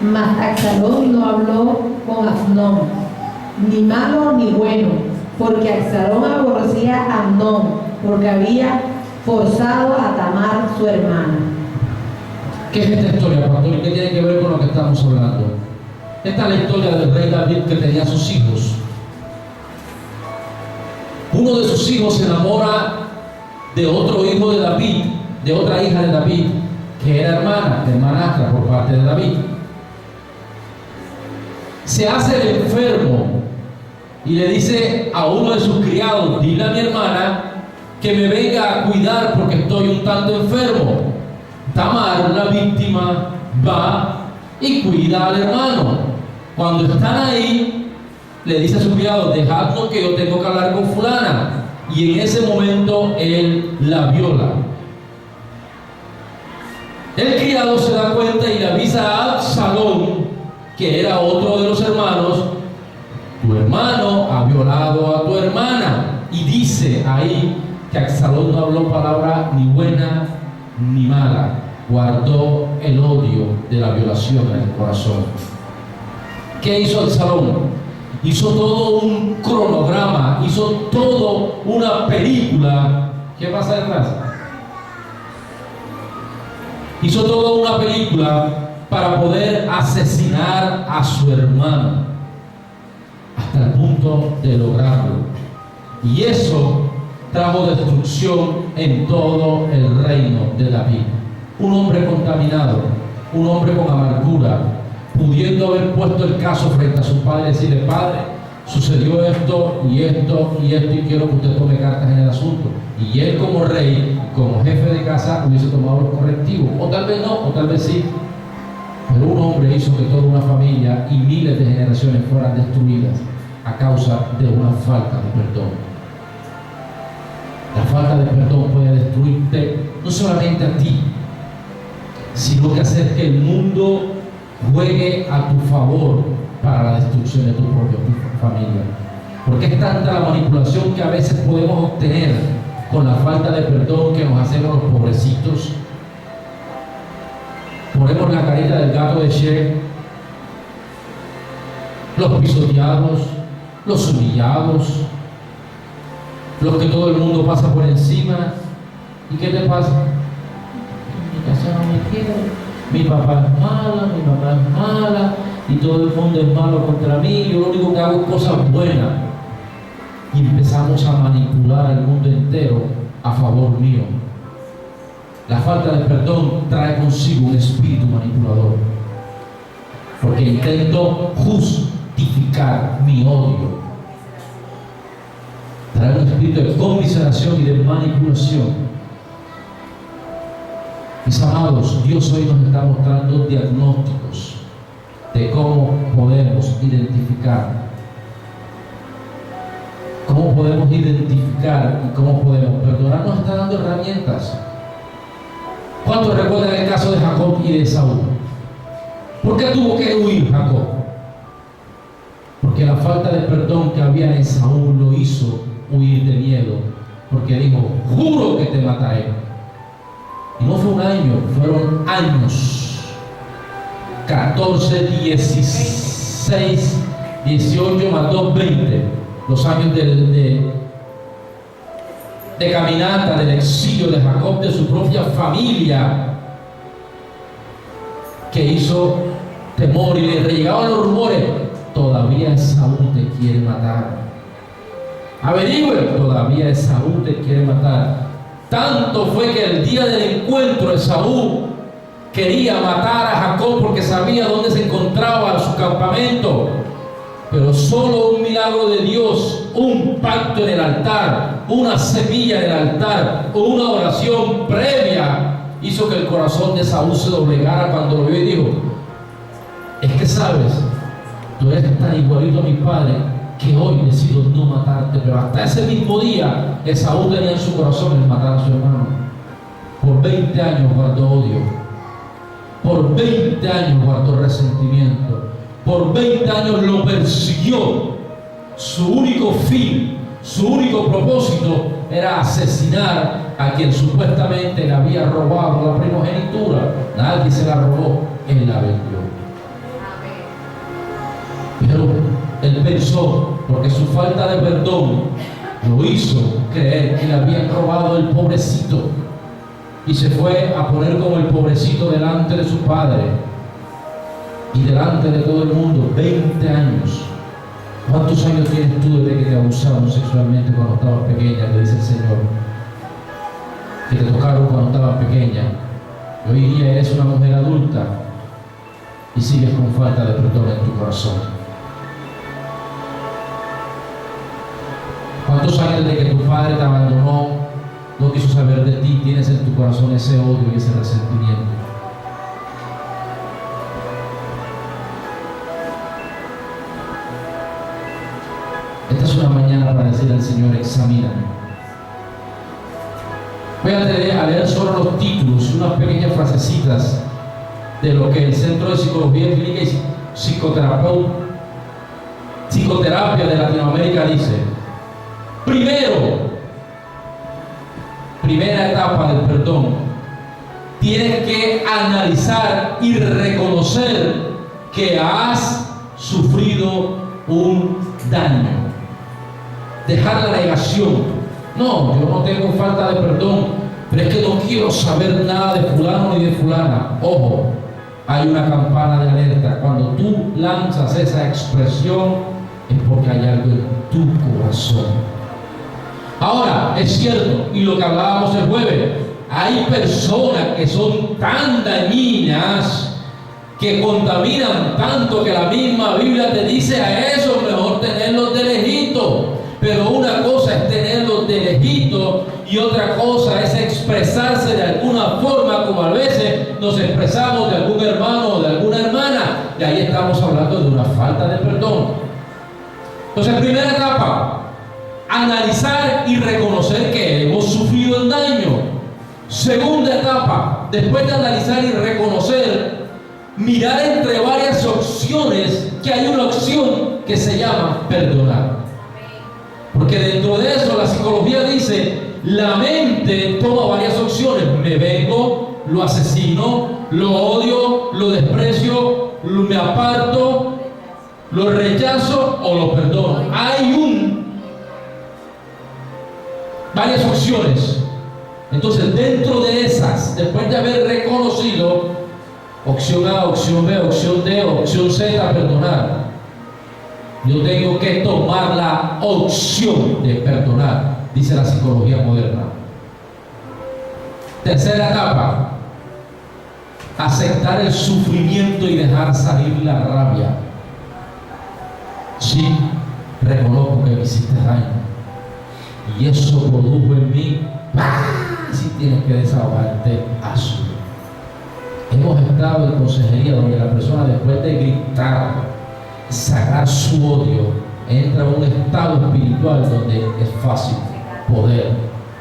Mas Absalón no habló con Amnón, ni malo ni bueno, porque Absalón aborrecía a Amnón, porque había forzado a Tamar su hermana. ¿Qué es esta historia, pastor? ¿Y qué tiene que ver con lo que estamos hablando? Esta es la historia del rey David, que tenía sus hijos. Uno de sus hijos se enamora de otro hijo de David, de otra hija de David, que era hermanastra por parte de David. Se hace el enfermo y le dice a uno de sus criados: dile a mi hermana que me venga a cuidar porque estoy un tanto enfermo. Tamar, la víctima, va y cuida al hermano. Cuando están ahí, le dice a su criado: dejadnos que yo tengo que hablar con fulana. Y en ese momento él la viola. El criado se da cuenta y le avisa a Absalón, que era otro de los hermanos: tu hermano ha violado a tu hermana. Y dice ahí que Absalón no habló palabra ni buena ni mala, guardó el odio de la violación en el corazón. ¿Qué hizo Absalón? Hizo todo un cronograma, hizo todo una película. ¿Qué pasa detrás? Hizo toda una película para poder asesinar a su hermano, hasta el punto de lograrlo. Y eso trajo destrucción en todo el reino de David. Un hombre contaminado, un hombre con amargura, pudiendo haber puesto el caso frente a su padre y decirle: padre, sucedió esto y esto y esto, y quiero que usted tome cartas en el asunto. Y él, como rey, como jefe de casa, hubiese tomado los correctivos. O tal vez no, o tal vez sí. Pero un hombre hizo que toda una familia y miles de generaciones fueran destruidas a causa de una falta de perdón. La falta de perdón puede destruirte no solamente a ti, sino que hacer que el mundo juegue a tu favor para la destrucción de tu propia familia. Porque es tanta la manipulación que a veces podemos obtener con la falta de perdón que nos hacemos los pobrecitos. Ponemos la carita del gato de Shrek, los pisoteados, los humillados, los que todo el mundo pasa por encima. ¿Y qué te pasa? Mi casa no me quiere, mi papá es mala, mi mamá es mala, y todo el mundo es malo contra mí. Yo lo único que hago es cosas buenas. Y empezamos a manipular al mundo entero a favor mío. La falta de perdón trae consigo un espíritu manipulador, porque intento justificar mi odio. Trae un espíritu de conmiseración y de manipulación. Mis amados, Dios hoy nos está mostrando diagnósticos de cómo podemos identificar y cómo podemos perdonar. Nos está dando herramientas. ¿Cuántos recuerdan el caso de Jacob y de Esaú? ¿Por qué tuvo que huir Jacob? Porque la falta de perdón que había en Esaú lo hizo huir de miedo, porque dijo: juro que te mataré. Y no fue un año, fueron años. 14, 16, 18 más 2, 20. Los años de caminata, del exilio de Jacob, de su propia familia, que hizo temor, y le llegaban los rumores: todavía Esaú te quiere matar. Averigüen, todavía Esaú te quiere matar. Tanto fue que el día del encuentro Esaú quería matar a Jacob porque sabía dónde se encontraba su campamento. Pero solo un milagro de Dios, un pacto en el altar, una semilla en el altar, o una oración previa, hizo que el corazón de Esaú se doblegara cuando lo vio y dijo: es que sabes, tú eres tan igualito a mi padre que hoy decido no matarte. Pero hasta ese mismo día Esaú tenía en su corazón el matar a su hermano. Por 20 años guardó odio, por 20 años guardó resentimiento, por 20 años lo persiguió. Su único fin, su único propósito era asesinar a quien supuestamente le había robado la primogenitura. Nadie se la robó, él la vendió. Pero él pensó, porque su falta de perdón lo hizo creer que le habían robado el pobrecito, y se fue a poner como el pobrecito delante de su padre y delante de todo el mundo. 20 años. ¿Cuántos años tienes tú desde que te abusaron sexualmente cuando estabas pequeña? Te dice el Señor. Que te tocaron cuando estabas pequeña. Y hoy día eres una mujer adulta y sigues con falta de perdón en tu corazón. ¿Cuántos años desde que tu padre te abandonó, no quiso saber de ti, tienes en tu corazón ese odio y ese resentimiento? Esta es una mañana para decirle al Señor: examíname. Voy a leer solo los títulos, unas pequeñas frasecitas de lo que el Centro de Psicología Clínica y Psicoterapia de Latinoamérica dice. Primera etapa del perdón: tienes que analizar y reconocer que has sufrido un daño. Dejar la negación. No, yo no tengo falta de perdón, pero es que no quiero saber nada de fulano ni de fulana. Ojo, hay una campana de alerta. Cuando tú lanzas esa expresión es porque hay algo en tu corazón. Ahora, es cierto, y lo que hablábamos el jueves, hay personas que son tan dañinas, que contaminan tanto, que la misma Biblia te dice a eso mejor tenerlos de lejito. Pero una cosa es tenerlos de lejito y otra cosa es expresarse de alguna forma, como a veces nos expresamos de algún hermano o de alguna hermana, y ahí estamos hablando de una falta de perdón. Entonces, primera etapa: analizar y reconocer que hemos sufrido el daño. Segunda etapa: después de analizar y reconocer, mirar entre varias opciones, que hay una opción que se llama perdonar. Porque dentro de eso la psicología dice, la mente toma varias opciones: me vengo, lo asesino, lo odio, lo desprecio, me aparto, lo rechazo o lo perdono. Hay varias opciones. Entonces, dentro de esas, después de haber reconocido opción A, opción B, opción D, opción Z, perdonar, yo tengo que tomar la opción de perdonar, dice la psicología moderna. Tercera etapa: aceptar el sufrimiento y dejar salir la rabia. Sí, reconozco que me hiciste daño y eso produjo en mí. Si tienes que desahogarte, hazlo. Hemos estado en consejería donde la persona, después de gritar, sacar su odio, entra en un estado espiritual donde es fácil poder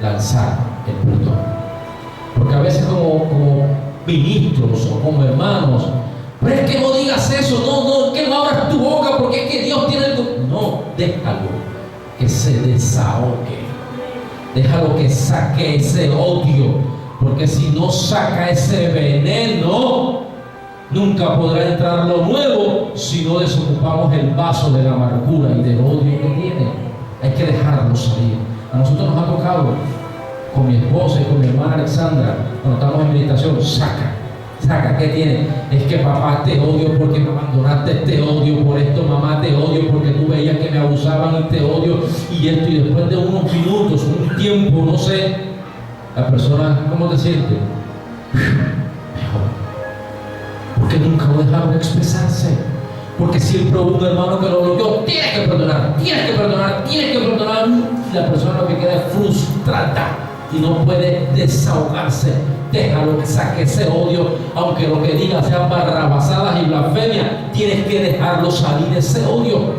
lanzar el perdón. Porque a veces como ministros o como hermanos, pero es que no digas eso, no, que no abras tu boca porque es que Dios tiene el... No, déjalo que se desahogue, déjalo que saque ese odio, porque si no saca ese veneno, nunca podrá entrar lo nuevo si no desocupamos el vaso de la amargura y del odio que tiene. Hay que dejarlo salir. A nosotros nos ha tocado, con mi esposa y con mi hermana Alexandra, cuando estamos en meditación, saca, ¿qué tiene? Es que papá, te odio porque me abandonaste, te odio por esto, mamá, te odio porque tú veías que me abusaban y te odio y esto, y después de unos minutos, un tiempo, no sé, la persona, ¿cómo te sientes? Mejor. Porque nunca lo dejaron expresarse. Porque siempre hubo un hermano que lo bloqueó. Tienes que perdonar. Y la persona lo que queda es frustrada y no puede desahogarse. Déjalo que saque ese odio, aunque lo que diga sean barrabasadas y blasfemias. Tienes que dejarlo salir ese odio.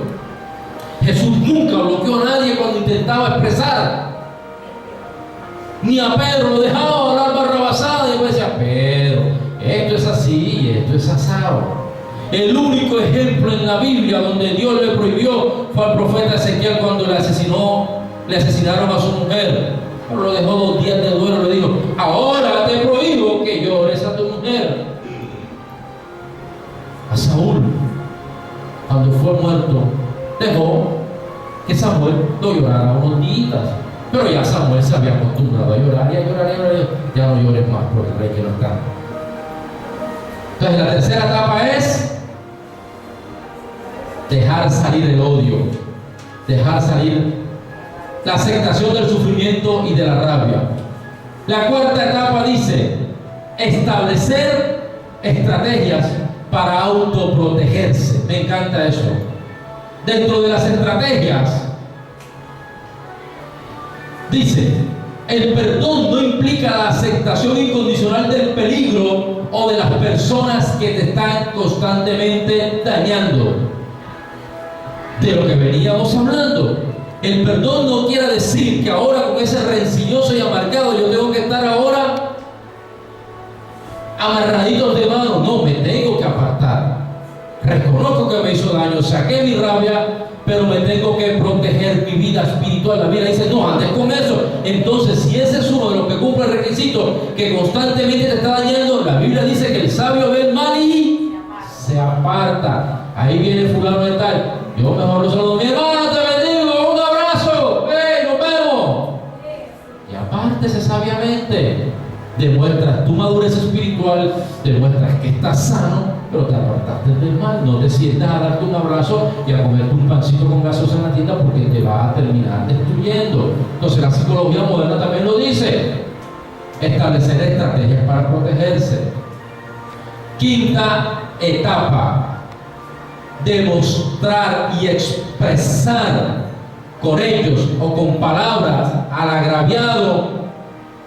Jesús nunca bloqueó a nadie cuando intentaba expresar. Ni a Pedro lo dejaba hablar barrabasada, y después decía: Pedro, esto es así y esto es asado. El único ejemplo en la Biblia donde Dios le prohibió fue al profeta Ezequiel cuando le asesinó le asesinaron a su mujer, pero lo dejó 2 días de duelo. Le dijo: ahora te prohíbo que llores a tu mujer. A Saúl, cuando fue muerto, dejó que Samuel lo llorara unos días, pero ya Samuel se había acostumbrado a llorar y a llorar y a llorar. Ya no llores más por el rey que no está. Entonces la tercera etapa es dejar salir el odio, dejar salir la aceptación del sufrimiento y de la rabia. La cuarta etapa dice establecer estrategias para autoprotegerse. Me encanta eso. Dentro de las estrategias dice: el perdón no implica la aceptación incondicional del peligro o de las personas que te están constantemente dañando. De lo que veníamos hablando, el perdón no quiere decir que ahora con ese rencilloso y amargado yo tengo que estar ahora amarraditos de mano. No, me tengo que apartar. Reconozco que me hizo daño, saqué mi rabia, pero me tengo que proteger mi vida espiritual. La Biblia dice: no andes con eso. Entonces, si ese es uno de los que cumple el requisito, que constantemente te está dañando, la Biblia dice que el sabio ve el mal y se aparta. Ahí viene fulano de tal. Yo mejor lo saludo: mi hermano, te bendigo, un abrazo, nos vemos. Y apártese sabiamente. Demuestras tu madurez espiritual, demuestras que estás sano, pero te apartaste del mal. No te sientas a darte un abrazo y a comerte un pancito con gaseosa en la tienda, porque te va a terminar destruyendo. Entonces la psicología moderna también lo dice: establecer estrategias para protegerse. Quinta etapa: demostrar y expresar con ellos o con palabras al agraviado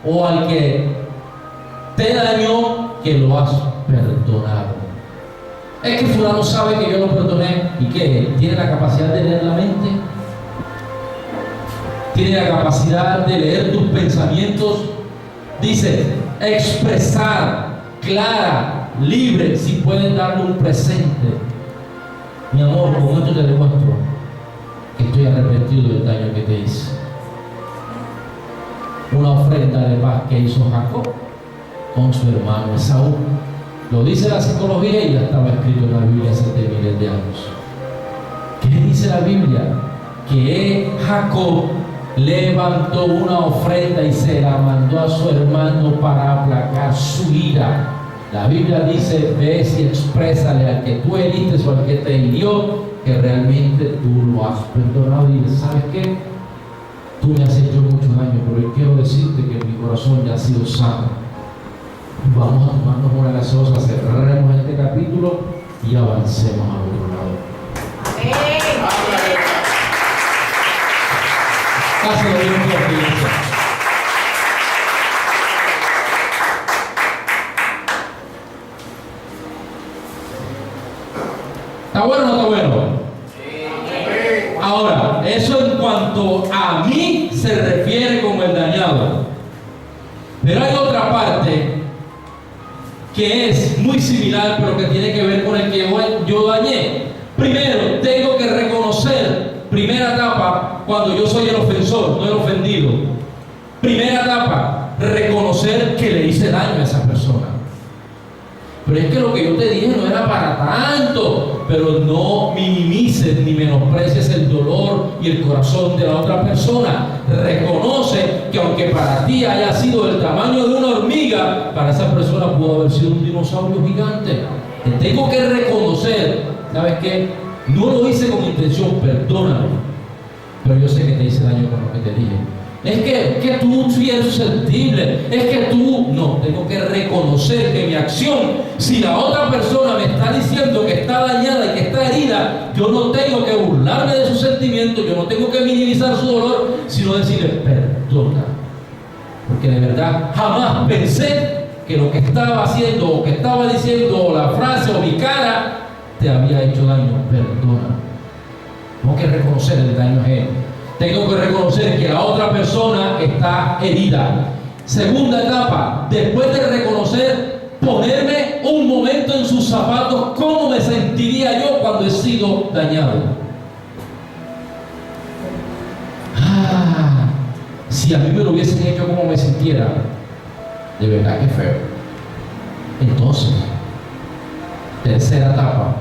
o al que te dañó que lo has perdonado. Es que fulano sabe que yo lo perdoné. ¿Y qué? ¿Tiene la capacidad de leer la mente? ¿Tiene la capacidad de leer tus pensamientos? Dice: expresar, clara, libre, si pueden darle un presente. Mi amor, con esto te demuestro que estoy arrepentido del daño que te hice. Una ofrenda de paz que hizo Jacob con su hermano Esaú. Lo dice la psicología y ya estaba escrito en la Biblia hace miles de años. ¿Qué dice la Biblia? Que Jacob levantó una ofrenda y se la mandó a su hermano para aplacar su ira. La Biblia dice: ves y exprésale al que tú heriste o al que te hirió que realmente tú lo has perdonado. Y ¿sabes qué? Tú me has hecho mucho daño, pero yo quiero decirte que mi corazón ya ha sido sano. Vamos a tomarnos una gaseosa, cerraremos este capítulo y avancemos a otro lado. Pásalo bien por la iglesia. ¿Está bueno o no está bueno? Ahora, eso en cuanto a mí se refiere como el dañado. Pero hay otra parte que es muy similar, pero que tiene que ver con el que yo dañé. Primero, tengo que reconocer, primera etapa, cuando yo soy el ofensor, no el ofendido. Primera etapa, reconocer que le hice daño a esa persona. Pero es que lo que yo te dije no era para tanto. Pero no minimices ni menosprecies el dolor y el corazón de la otra persona. Reconoce que aunque para ti haya sido del tamaño de una hormiga, para esa persona pudo haber sido un dinosaurio gigante. Te tengo que reconocer, ¿sabes qué? No lo hice con intención, perdóname, pero yo sé que te hice daño con lo que te dije. Es que tú sí eres susceptible, es que tú no. Tengo que reconocer que mi acción, si la otra persona me está diciendo que está dañada y que está herida, yo no tengo que burlarme de sus sentimientos, yo no tengo que minimizar su dolor, sino decirle: perdona, porque de verdad jamás pensé que lo que estaba haciendo o que estaba diciendo, o la frase o mi cara, te había hecho daño. Perdona. Tengo que reconocer el daño ajeno. Tengo que reconocer que la otra persona está herida. Segunda etapa, después de reconocer, ponerme un momento en sus zapatos. ¿Cómo me sentiría yo cuando he sido dañado? si a mí me lo hubiesen hecho como me sintiera, de verdad que feo. Entonces, tercera etapa,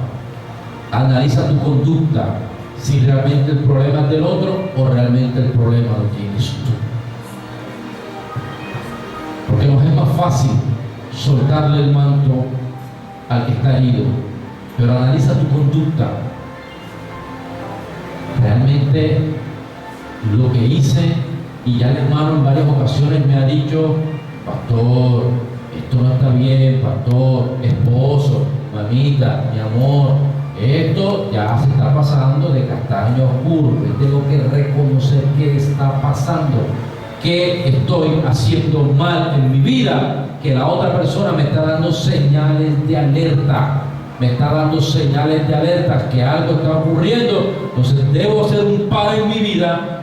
analiza tu conducta, si realmente el problema es del otro o realmente el problema lo tienes tú. Porque nos es más fácil soltarle el manto al que está herido, pero analiza tu conducta. Realmente lo que hice, y ya el hermano en varias ocasiones me ha dicho: pastor, esto no está bien, pastor, esposo, mamita, mi amor, esto ya se está pasando de castaño oscuro. Yo tengo que reconocer qué está pasando, qué estoy haciendo mal en mi vida, que la otra persona me está dando señales de alerta, me está dando señales de alerta que algo está ocurriendo. Entonces debo hacer un paro en mi vida,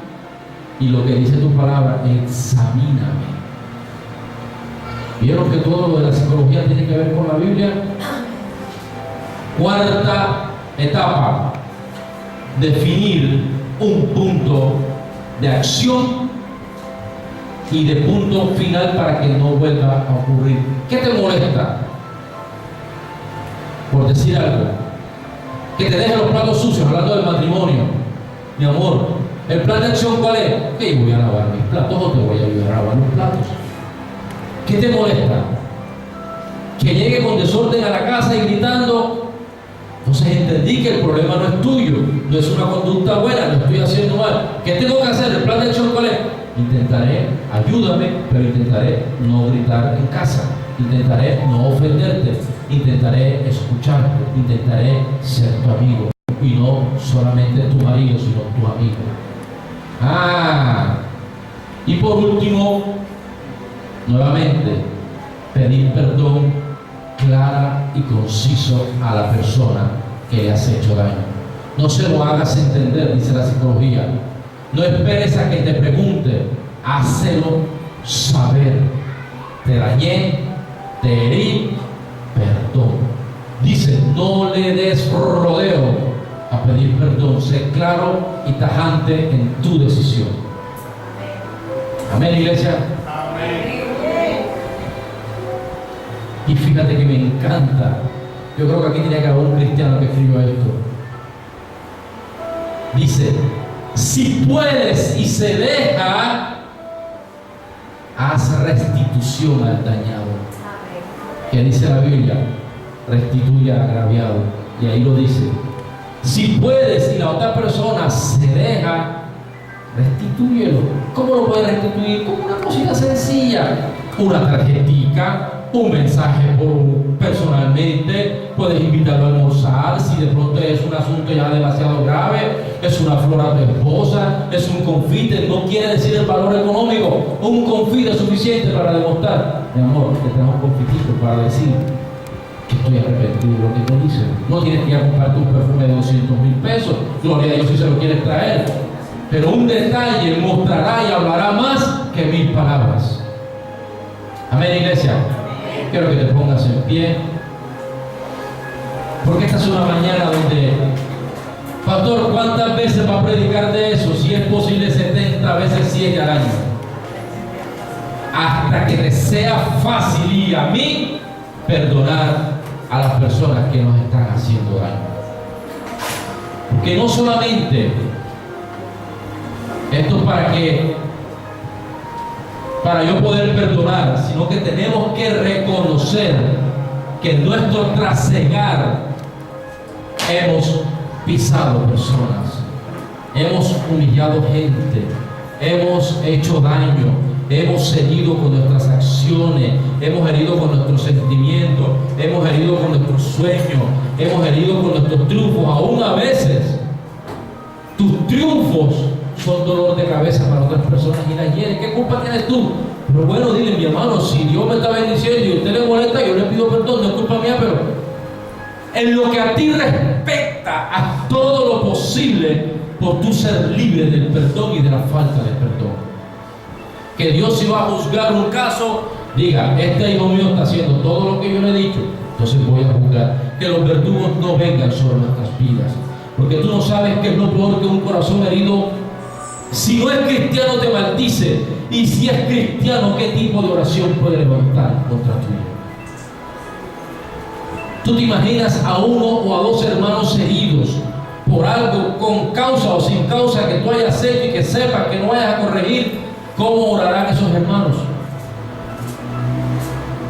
y lo que dice tu palabra: examíname. ¿Vieron que todo lo de la psicología tiene que ver con la Biblia? Cuarta etapa, definir un punto de acción y de punto final para que no vuelva a ocurrir. ¿Qué te molesta? Por decir algo, que te deje los platos sucios, hablando del matrimonio. Mi amor, ¿el plan de acción cuál es? Que voy a lavar mis platos o te voy a ayudar a lavar los platos. ¿Qué te molesta? Que llegue con desorden a la casa y gritando. Entonces entendí que el problema no es tuyo, no es una conducta buena, lo estoy haciendo mal. ¿Qué tengo que hacer? ¿El plan de acción cuál es? Intentaré, ayúdame, pero intentaré no gritar en casa, intentaré no ofenderte, intentaré escucharte, intentaré ser tu amigo, y no solamente tu marido, sino tu amigo. Y por último, nuevamente, pedir perdón clara y conciso a la persona que le has hecho daño. No se lo hagas entender, dice la psicología. No esperes a que te pregunte, hácelo saber. Te dañé, te herí, perdón. Dice, no le des rodeo a pedir perdón. Sé claro y tajante en tu decisión. Amén, iglesia. Amén. Y fíjate que me encanta. Yo creo que aquí tenía que haber un cristiano que escribió esto. Dice, si puedes y se deja, haz restitución al dañado. ¿Qué dice la Biblia? Restituye al agraviado. Y ahí lo dice. Si puedes y la otra persona se deja, restitúyelo. ¿Cómo lo puedes restituir? Como una cosita sencilla. Una tarjetica, un mensaje personalmente, puedes invitarlo a almorzar. Si de pronto es un asunto ya demasiado grave, es una flor a tu esposa, es un confite, no quiere decir el valor económico. Un confite es suficiente para demostrar: mi amor, te trajo un confitito para decir que estoy arrepentido de lo que te hice. No tienes que ir a comprarte un perfume de 200,000 pesos, gloria a Dios si se lo quieres traer, pero un detalle mostrará y hablará más que 1000 palabras. Amén, iglesia. Quiero que te pongas en pie, porque esta es una mañana donde, pastor, ¿cuántas veces va a predicar de eso? Si es posible 70 veces 7 al año, hasta que te sea fácil, y a mí, perdonar a las personas que nos están haciendo daño. Porque no solamente esto es para yo poder perdonar, sino que tenemos que reconocer que en nuestro trasegar hemos pisado personas, hemos humillado gente, hemos hecho daño, hemos herido con nuestras acciones, hemos herido con nuestros sentimientos, hemos herido con nuestros sueños, hemos herido con nuestros triunfos. Aún a veces tus triunfos son dolor de cabeza para otras personas y la hieren. ¿Qué culpa tienes tú? Pero bueno, dile, mi hermano, si Dios me está bendiciendo y a usted le molesta, yo le pido perdón, no es culpa mía, pero en lo que a ti respecta, haz todo lo posible por tú ser libre del perdón y de la falta de perdón. Que Dios, si va a juzgar un caso, diga: este hijo mío está haciendo todo lo que yo le he dicho, entonces voy a juzgar. Que los verdugos no vengan sobre nuestras vidas, porque tú no sabes qué es lo peor que un corazón herido Si no es cristiano, te maldice. Y si es cristiano, ¿qué tipo de oración puede levantar contra tuyo? ¿Tú te imaginas a uno o a dos hermanos heridos por algo, con causa o sin causa, que tú hayas hecho y que sepas que no vayas a corregir? ¿Cómo orarán esos hermanos?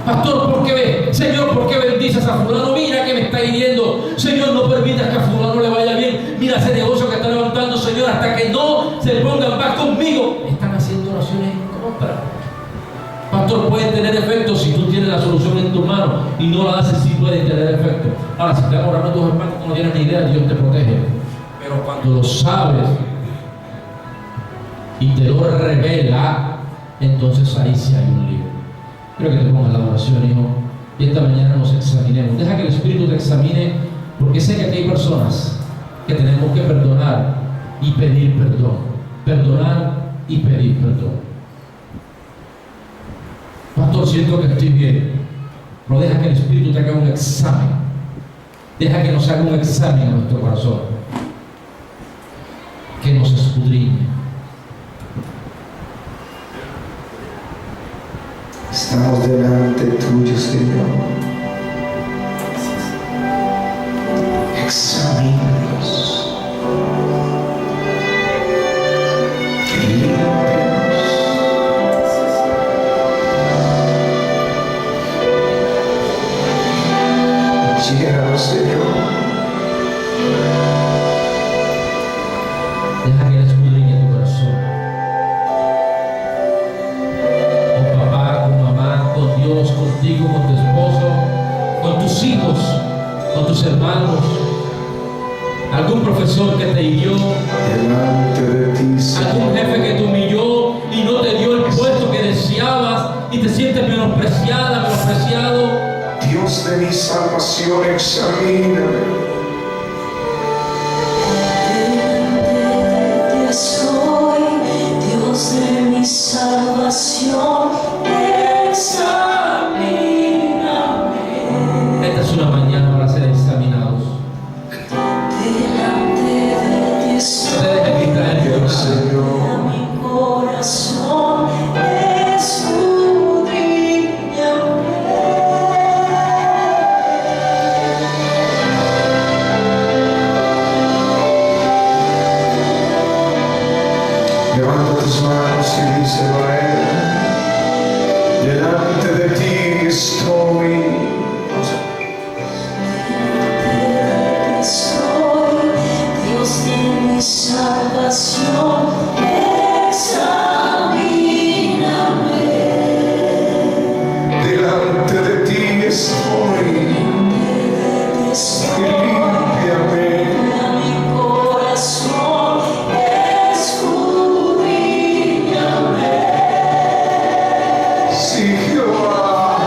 Pastor, ¿por qué? Señor, ¿por qué bendices a fulano? Mira que me está hiriendo. Señor, no permitas que a fulano le vaya bien. Mira ese negocio que está levantando, Señor, hasta que no se ponga en paz conmigo. Están haciendo oraciones en contra. Pastor, pueden tener efecto si tú tienes la solución en tu mano y no la haces, sí pueden tener efecto. Ahora, si están orando tus hermanos, tú no tienes ni idea, Dios te protege. Pero cuando lo sabes y te lo revela, entonces ahí sí hay un lío. Quiero que te pongas la oración, hijo, y esta mañana nos examinemos. Deja que el Espíritu te examine, porque sé que aquí hay personas que tenemos que perdonar y pedir perdón. Perdonar y pedir perdón. Pastor, siento que estoy bien, pero deja que el Espíritu te haga un examen. Deja que nos haga un examen a nuestro corazón, que nos escudriñe. Estamos delante tuyo, Señor. Examínanos. Llénanos, Señor. Deja que Él escudriñe tu corazón. Con papá, con mamá, con Dios, contigo, con tu esposo, con tus hijos, con tus hermanos. Algún profesor que te hirió, Delante de ti, Señor. algún jefe que te humilló y no te dio el puesto que deseabas y te sientes menospreciada, menospreciado. Dios de mi salvación, examíname. Soy Dios de mi salvación, examíname. Esta es una mañana para ser examinados. Delante de ti No soy, te dejes distraer por nada. Señor. mi corazón, Levanta tus manos y díselo a Él. Delante de ti estoy. soy Dios de mi salvación, examíname. Delante de ti estoy. Y límpiame. Mi corazón, escudriñame. Sí, Jehová,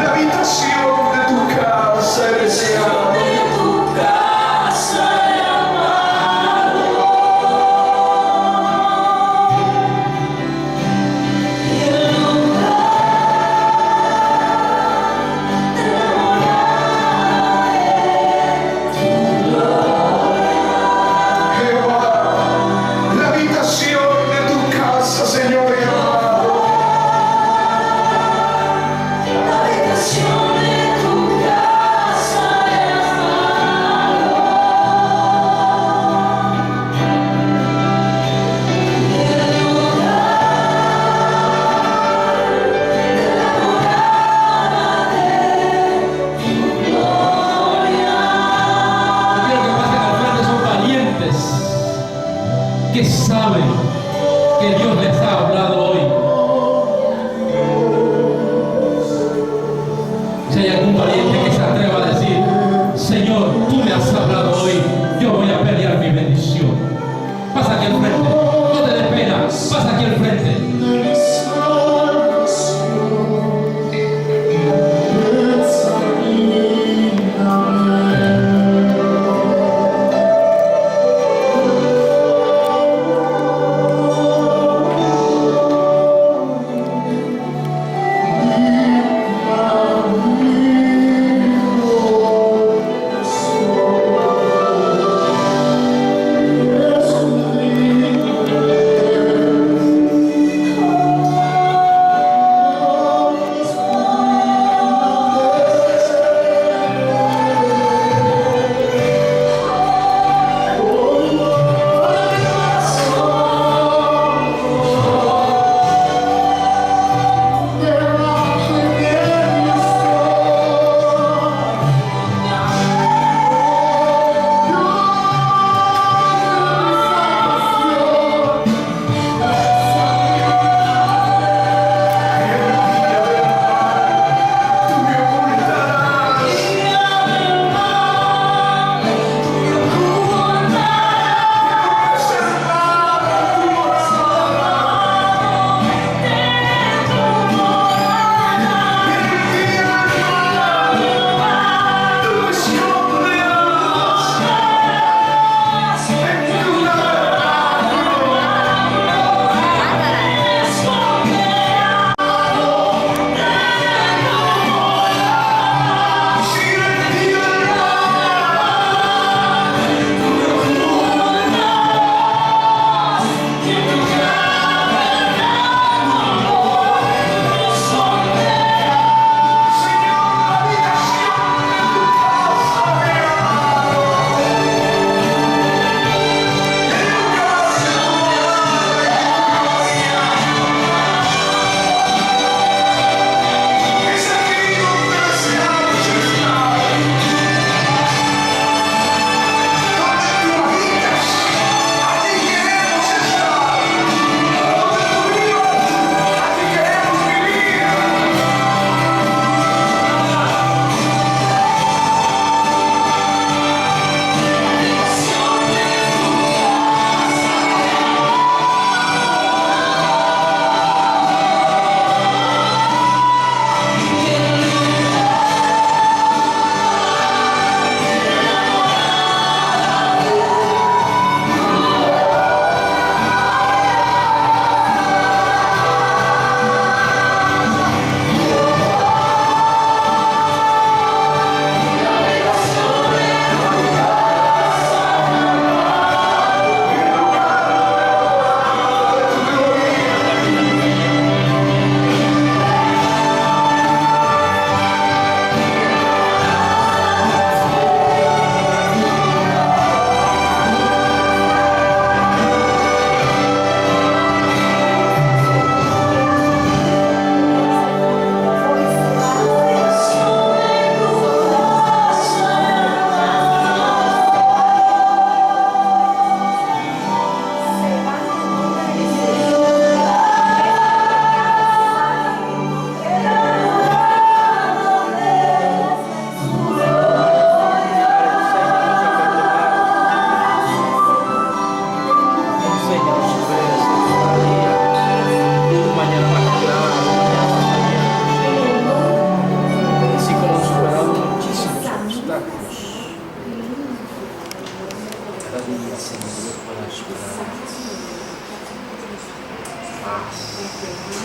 la habitación de tu casa he deseado. De tu casa he amado, y el lugar de la morada de tu gloria. Jehová, la habitación de tu casa, Señor y amado. La habitación de tu casa he amado, y el lugar de la morada de tu gloria. Quiero que pasen al frente, son valientes que saben que Dios les ha hablado hoy. Si hay algún valiente que se atreva a decir: Señor, tú me has hablado hoy, yo voy a pelear mi bendición. Pasa aquí al frente, no te des pena, pasa aquí al frente.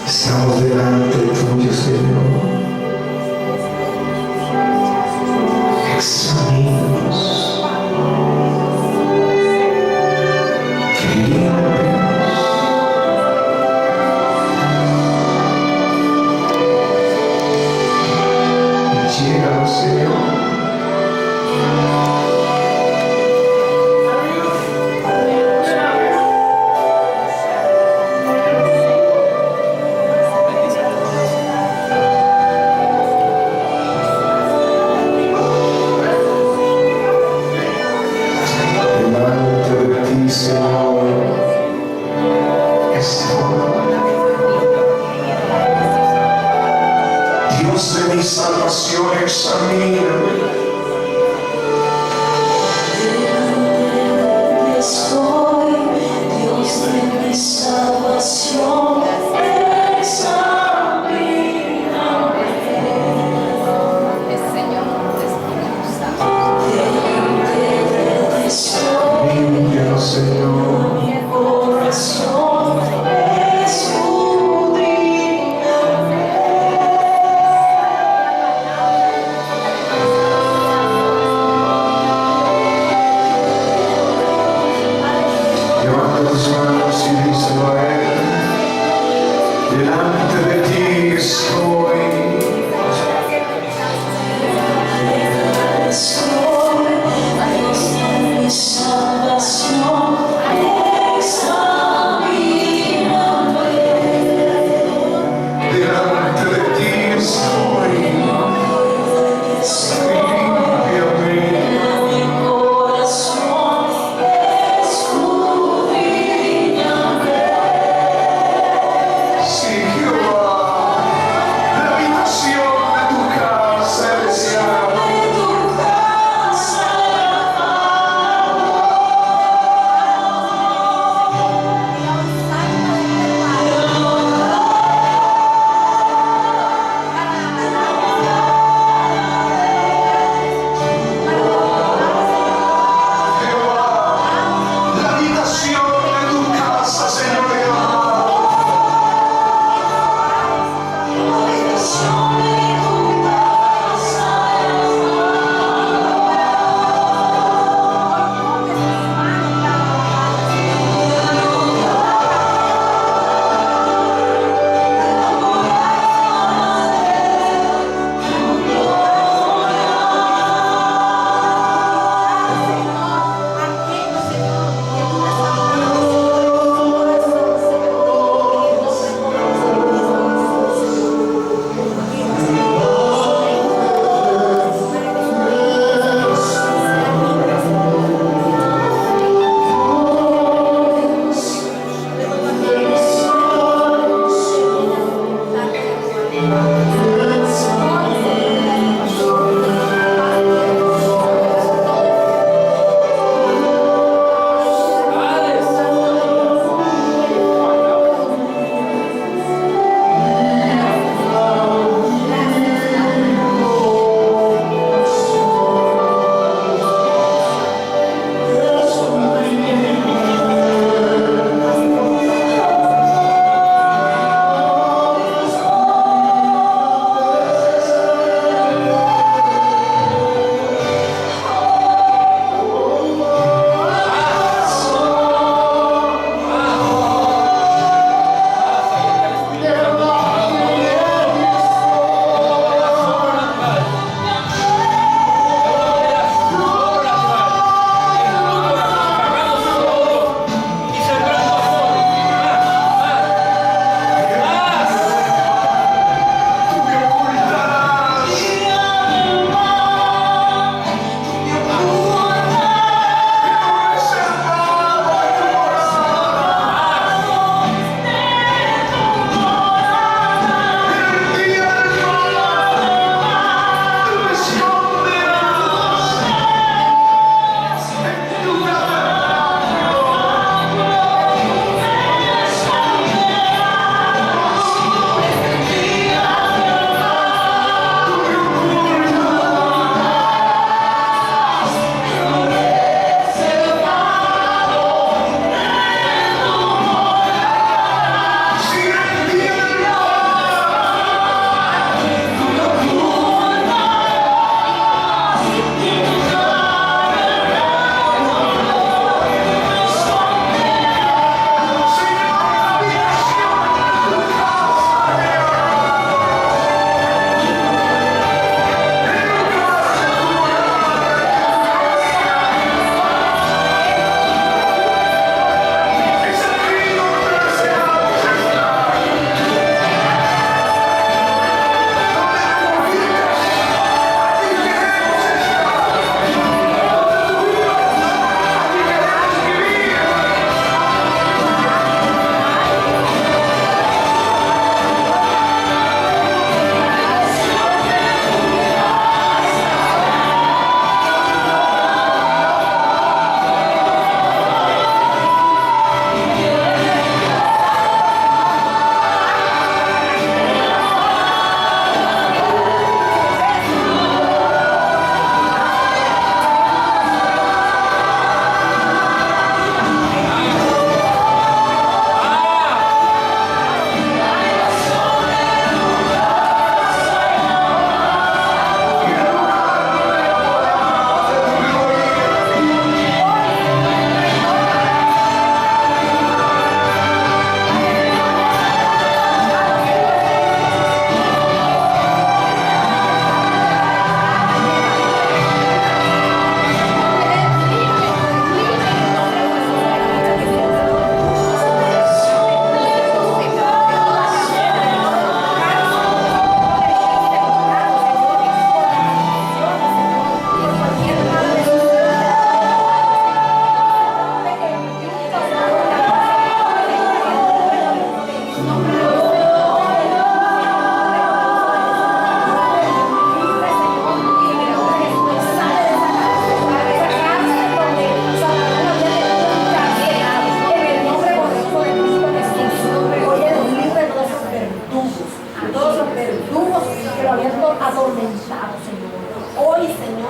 Estamos delante tuyo, Señor. Examínanos. Lléganos, Señor. Delante de ti, Señor, estoy. Dios de mi salvación, examíname. Estoy, Dios de mi salvación, examíname. Límpianos, Señor. Mi corazón escudriñame.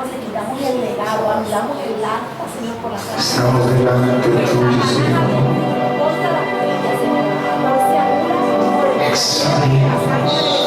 Señor, le quitamos el legado, anulamos el acta, Señor, por la sangre. Estamos delante tuyo, Señor. Corta la huella, Señor. No se anula por el Examina.